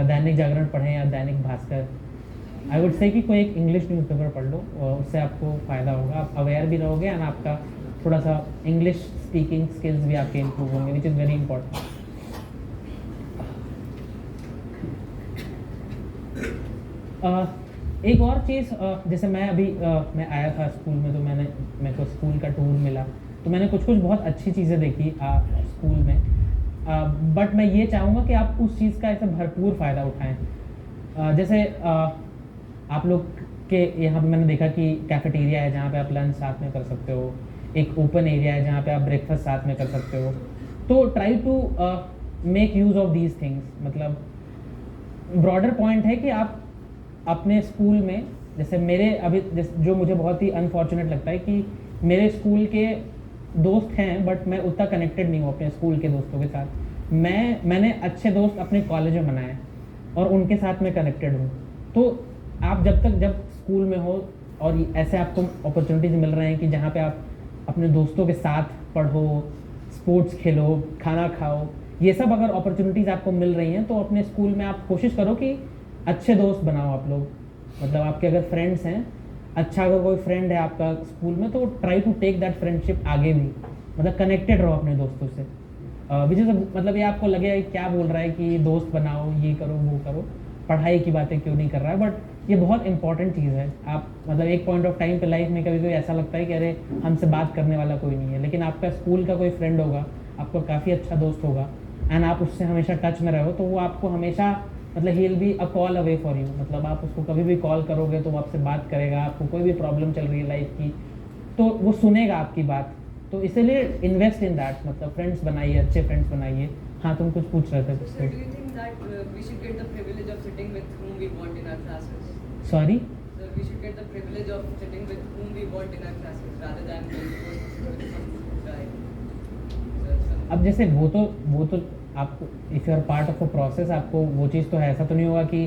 दैनिक जागरण पढ़ें या Dainik Bhaskar? I would say कि कोई एक इंग्लिश न्यूज़पेपर पढ़ लो, उससे आपको फ़ायदा होगा, आप अवेयर भी रहोगे एंड आपका थोड़ा सा इंग्लिश स्पीकिंग स्किल्स भी आपके इम्प्रूव होंगे, विच इज़ वेरी इंपॉर्टेंट। एक और चीज़, जैसे मैं आया था स्कूल में, तो मेरे को स्कूल का टूर मिला, तो मैंने कुछ बहुत अच्छी चीज़ें देखी स्कूल में। बट मैं ये चाहूँगा कि आप उस चीज़ का ऐसे भरपूर फ़ायदा उठाएं। जैसे आप लोग के यहाँ पे मैंने देखा कि कैफेटेरिया है जहाँ पे आप लंच साथ में कर सकते हो, एक ओपन एरिया है जहाँ पे आप ब्रेकफास्ट साथ में कर सकते हो। तो try to make use of these things. मतलब ब्रॉडर पॉइंट है कि आप अपने स्कूल में, जैसे मेरे अभी जो मुझे बहुत ही अनफॉर्चुनेट लगता है कि मेरे स्कूल के दोस्त हैं बट मैं उतना कनेक्टेड नहीं हूँ अपने स्कूल के दोस्तों के साथ। मैंने अच्छे दोस्त अपने कॉलेज में बनाए और उनके साथ मैं कनेक्टेड हूँ। तो आप जब स्कूल में हो और ऐसे आपको अपॉर्चुनिटीज़ मिल रहे हैं कि जहाँ पे आप अपने दोस्तों के साथ पढ़ो, स्पोर्ट्स खेलो, खाना खाओ, ये सब अगर अपॉर्चुनिटीज़ आपको मिल रही हैं तो अपने स्कूल में आप कोशिश करो कि अच्छे दोस्त बनाओ आप लोग। मतलब आपके अगर फ्रेंड्स हैं, अच्छा अगर कोई फ्रेंड है आपका स्कूल में, तो try to take that friendship आगे भी, मतलब कनेक्टेड रहो अपने दोस्तों से। विच इज़ मतलब ये आपको लगेगा क्या बोल रहा है कि दोस्त बनाओ, ये करो वो करो, पढ़ाई की बातें क्यों नहीं कर रहा है, बट ये बहुत इंपॉर्टेंट चीज़ है। आप मतलब एक पॉइंट ऑफ टाइम पे लाइफ में कभी ऐसा लगता है कि अरे हमसे बात करने वाला कोई नहीं है, लेकिन आपका स्कूल का कोई फ्रेंड होगा, आपका काफ़ी अच्छा दोस्त होगा एंड आप उससे हमेशा टच में रहो, तो वो आपको हमेशा मतलब he will be a call away for you. मतलब आप उसको कभी भी कॉल करोगे तो वो आपसे बात करेगा, आपको कोई भी प्रॉब्लम चल रही है लाइफ की तो वो सुनेगा आपकी बात। तो इसीलिए इन्वेस्ट इन दैट, मतलब फ्रेंड्स बनाइए, अच्छे फ्रेंड्स बनाइए। हाँ, तुम कुछ पूछ रहे थे। So do you think that we should get the privilege of sitting with whom we want in our classes? Sorry? So we should get the privilege of sitting with whom we want in our classes rather than going to sit with some guy. अब जैसे वो तो आपको if you are part of a process, आपको वो चीज़ तो है, ऐसा तो नहीं होगा कि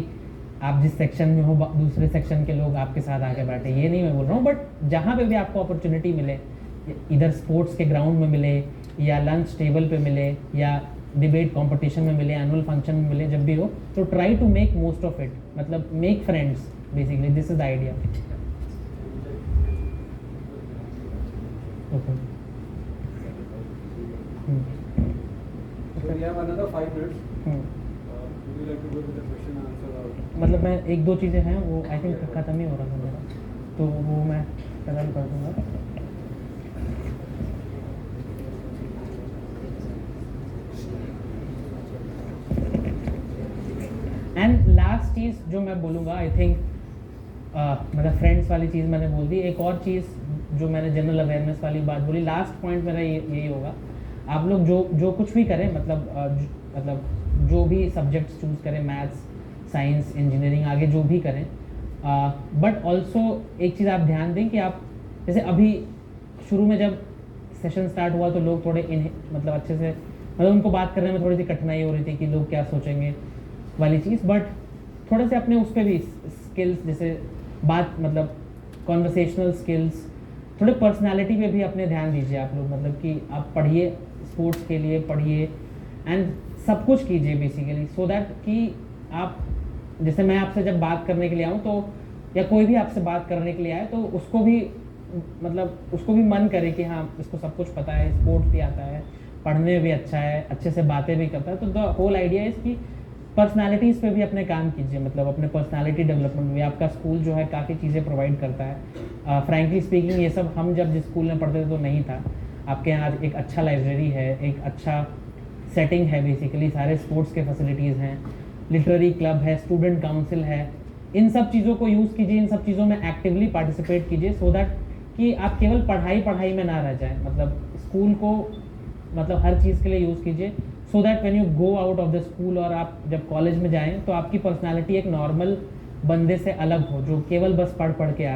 आप जिस सेक्शन में हो दूसरे सेक्शन के लोग आपके साथ आके बैठे, ये नहीं मैं बोल रहा हूँ। बट जहाँ पे भी आपको अपॉर्चुनिटी मिले, इधर स्पोर्ट्स के ग्राउंड में मिले या लंच टेबल पे मिले या डिबेट कंपटीशन में मिले, एनुअल फंक्शन में मिले, जब भी हो तो try to make most of it. मतलब make friends, basically this is the idea. So we have another 5 minutes. Would you like to go with the question and answer? मतलब मैं एक दो चीज़ें हैं वो आई थिंक ख़त्म ही हो रहा था मेरा, तो वो मैं खत्म कर दूँगा। एंड लास्ट चीज़ जो मैं बोलूँगा, आई थिंक मतलब फ्रेंड्स वाली चीज़ मैंने बोल दी। एक और चीज़ जो मैंने जनरल अवेयरनेस वाली बात बोली, लास्ट पॉइंट मेरा यही होगा, आप लोग जो कुछ भी करें, मतलब जो भी सब्जेक्ट्स चूज़ करें, मैथ्स, साइंस, इंजीनियरिंग, आगे जो भी करें, बट ऑल्सो एक चीज़ आप ध्यान दें कि आप जैसे अभी शुरू में जब सेशन स्टार्ट हुआ तो लोग थोड़े मतलब अच्छे से, मतलब उनको बात करने में थोड़ी सी कठिनाई हो रही थी कि लोग क्या सोचेंगे वाली चीज़, बट थोड़े से अपने उस पर भी स्किल्स, जैसे बात मतलब कॉन्वर्सेशनल स्किल्स, थोड़े पर्सनालिटी पे भी अपने ध्यान दीजिए आप लोग, मतलब कि आप पढ़िए, स्पोर्ट्स के लिए पढ़िए एंड सब कुछ कीजिए बेसिकली, सो दैट कि आप, जैसे मैं आपसे जब बात करने के लिए आऊँ तो, या कोई भी आपसे बात करने के लिए आए तो उसको भी, मतलब उसको भी मन करे कि हाँ इसको सब कुछ पता है, स्पोर्ट्स भी आता है, पढ़ने में भी अच्छा है, अच्छे से बातें भी करता है। तो द होल आइडिया इज़ कि पर्सनालिटीज़ पे भी अपने काम कीजिए, मतलब अपने पर्सनालिटी डेवलपमेंट में। आपका स्कूल जो है काफ़ी चीज़ें प्रोवाइड करता है। फ्रैंकली स्पीकिंग ये सब हम जब जिस स्कूल में पढ़ते थे तो नहीं था। आपके यहाँ एक अच्छा लाइब्रेरी है, एक अच्छा सेटिंग है, बेसिकली सारे स्पोर्ट्स के फैसिलिटीज़ हैं, लिटरेरी क्लब है, स्टूडेंट काउंसिल है। इन सब चीज़ों को यूज़ कीजिए, इन सब चीज़ों में एक्टिवली पार्टिसिपेट कीजिए, सो दैट कि आप केवल पढ़ाई में ना रह जाए। मतलब स्कूल को मतलब हर चीज़ के लिए यूज़ कीजिए, so that when you go out of the school और आप जब कॉलेज में जाएं तो आपकी पर्सनालिटी एक नॉर्मल बंदे से अलग हो, जो केवल बस पढ़ के आ रहा है।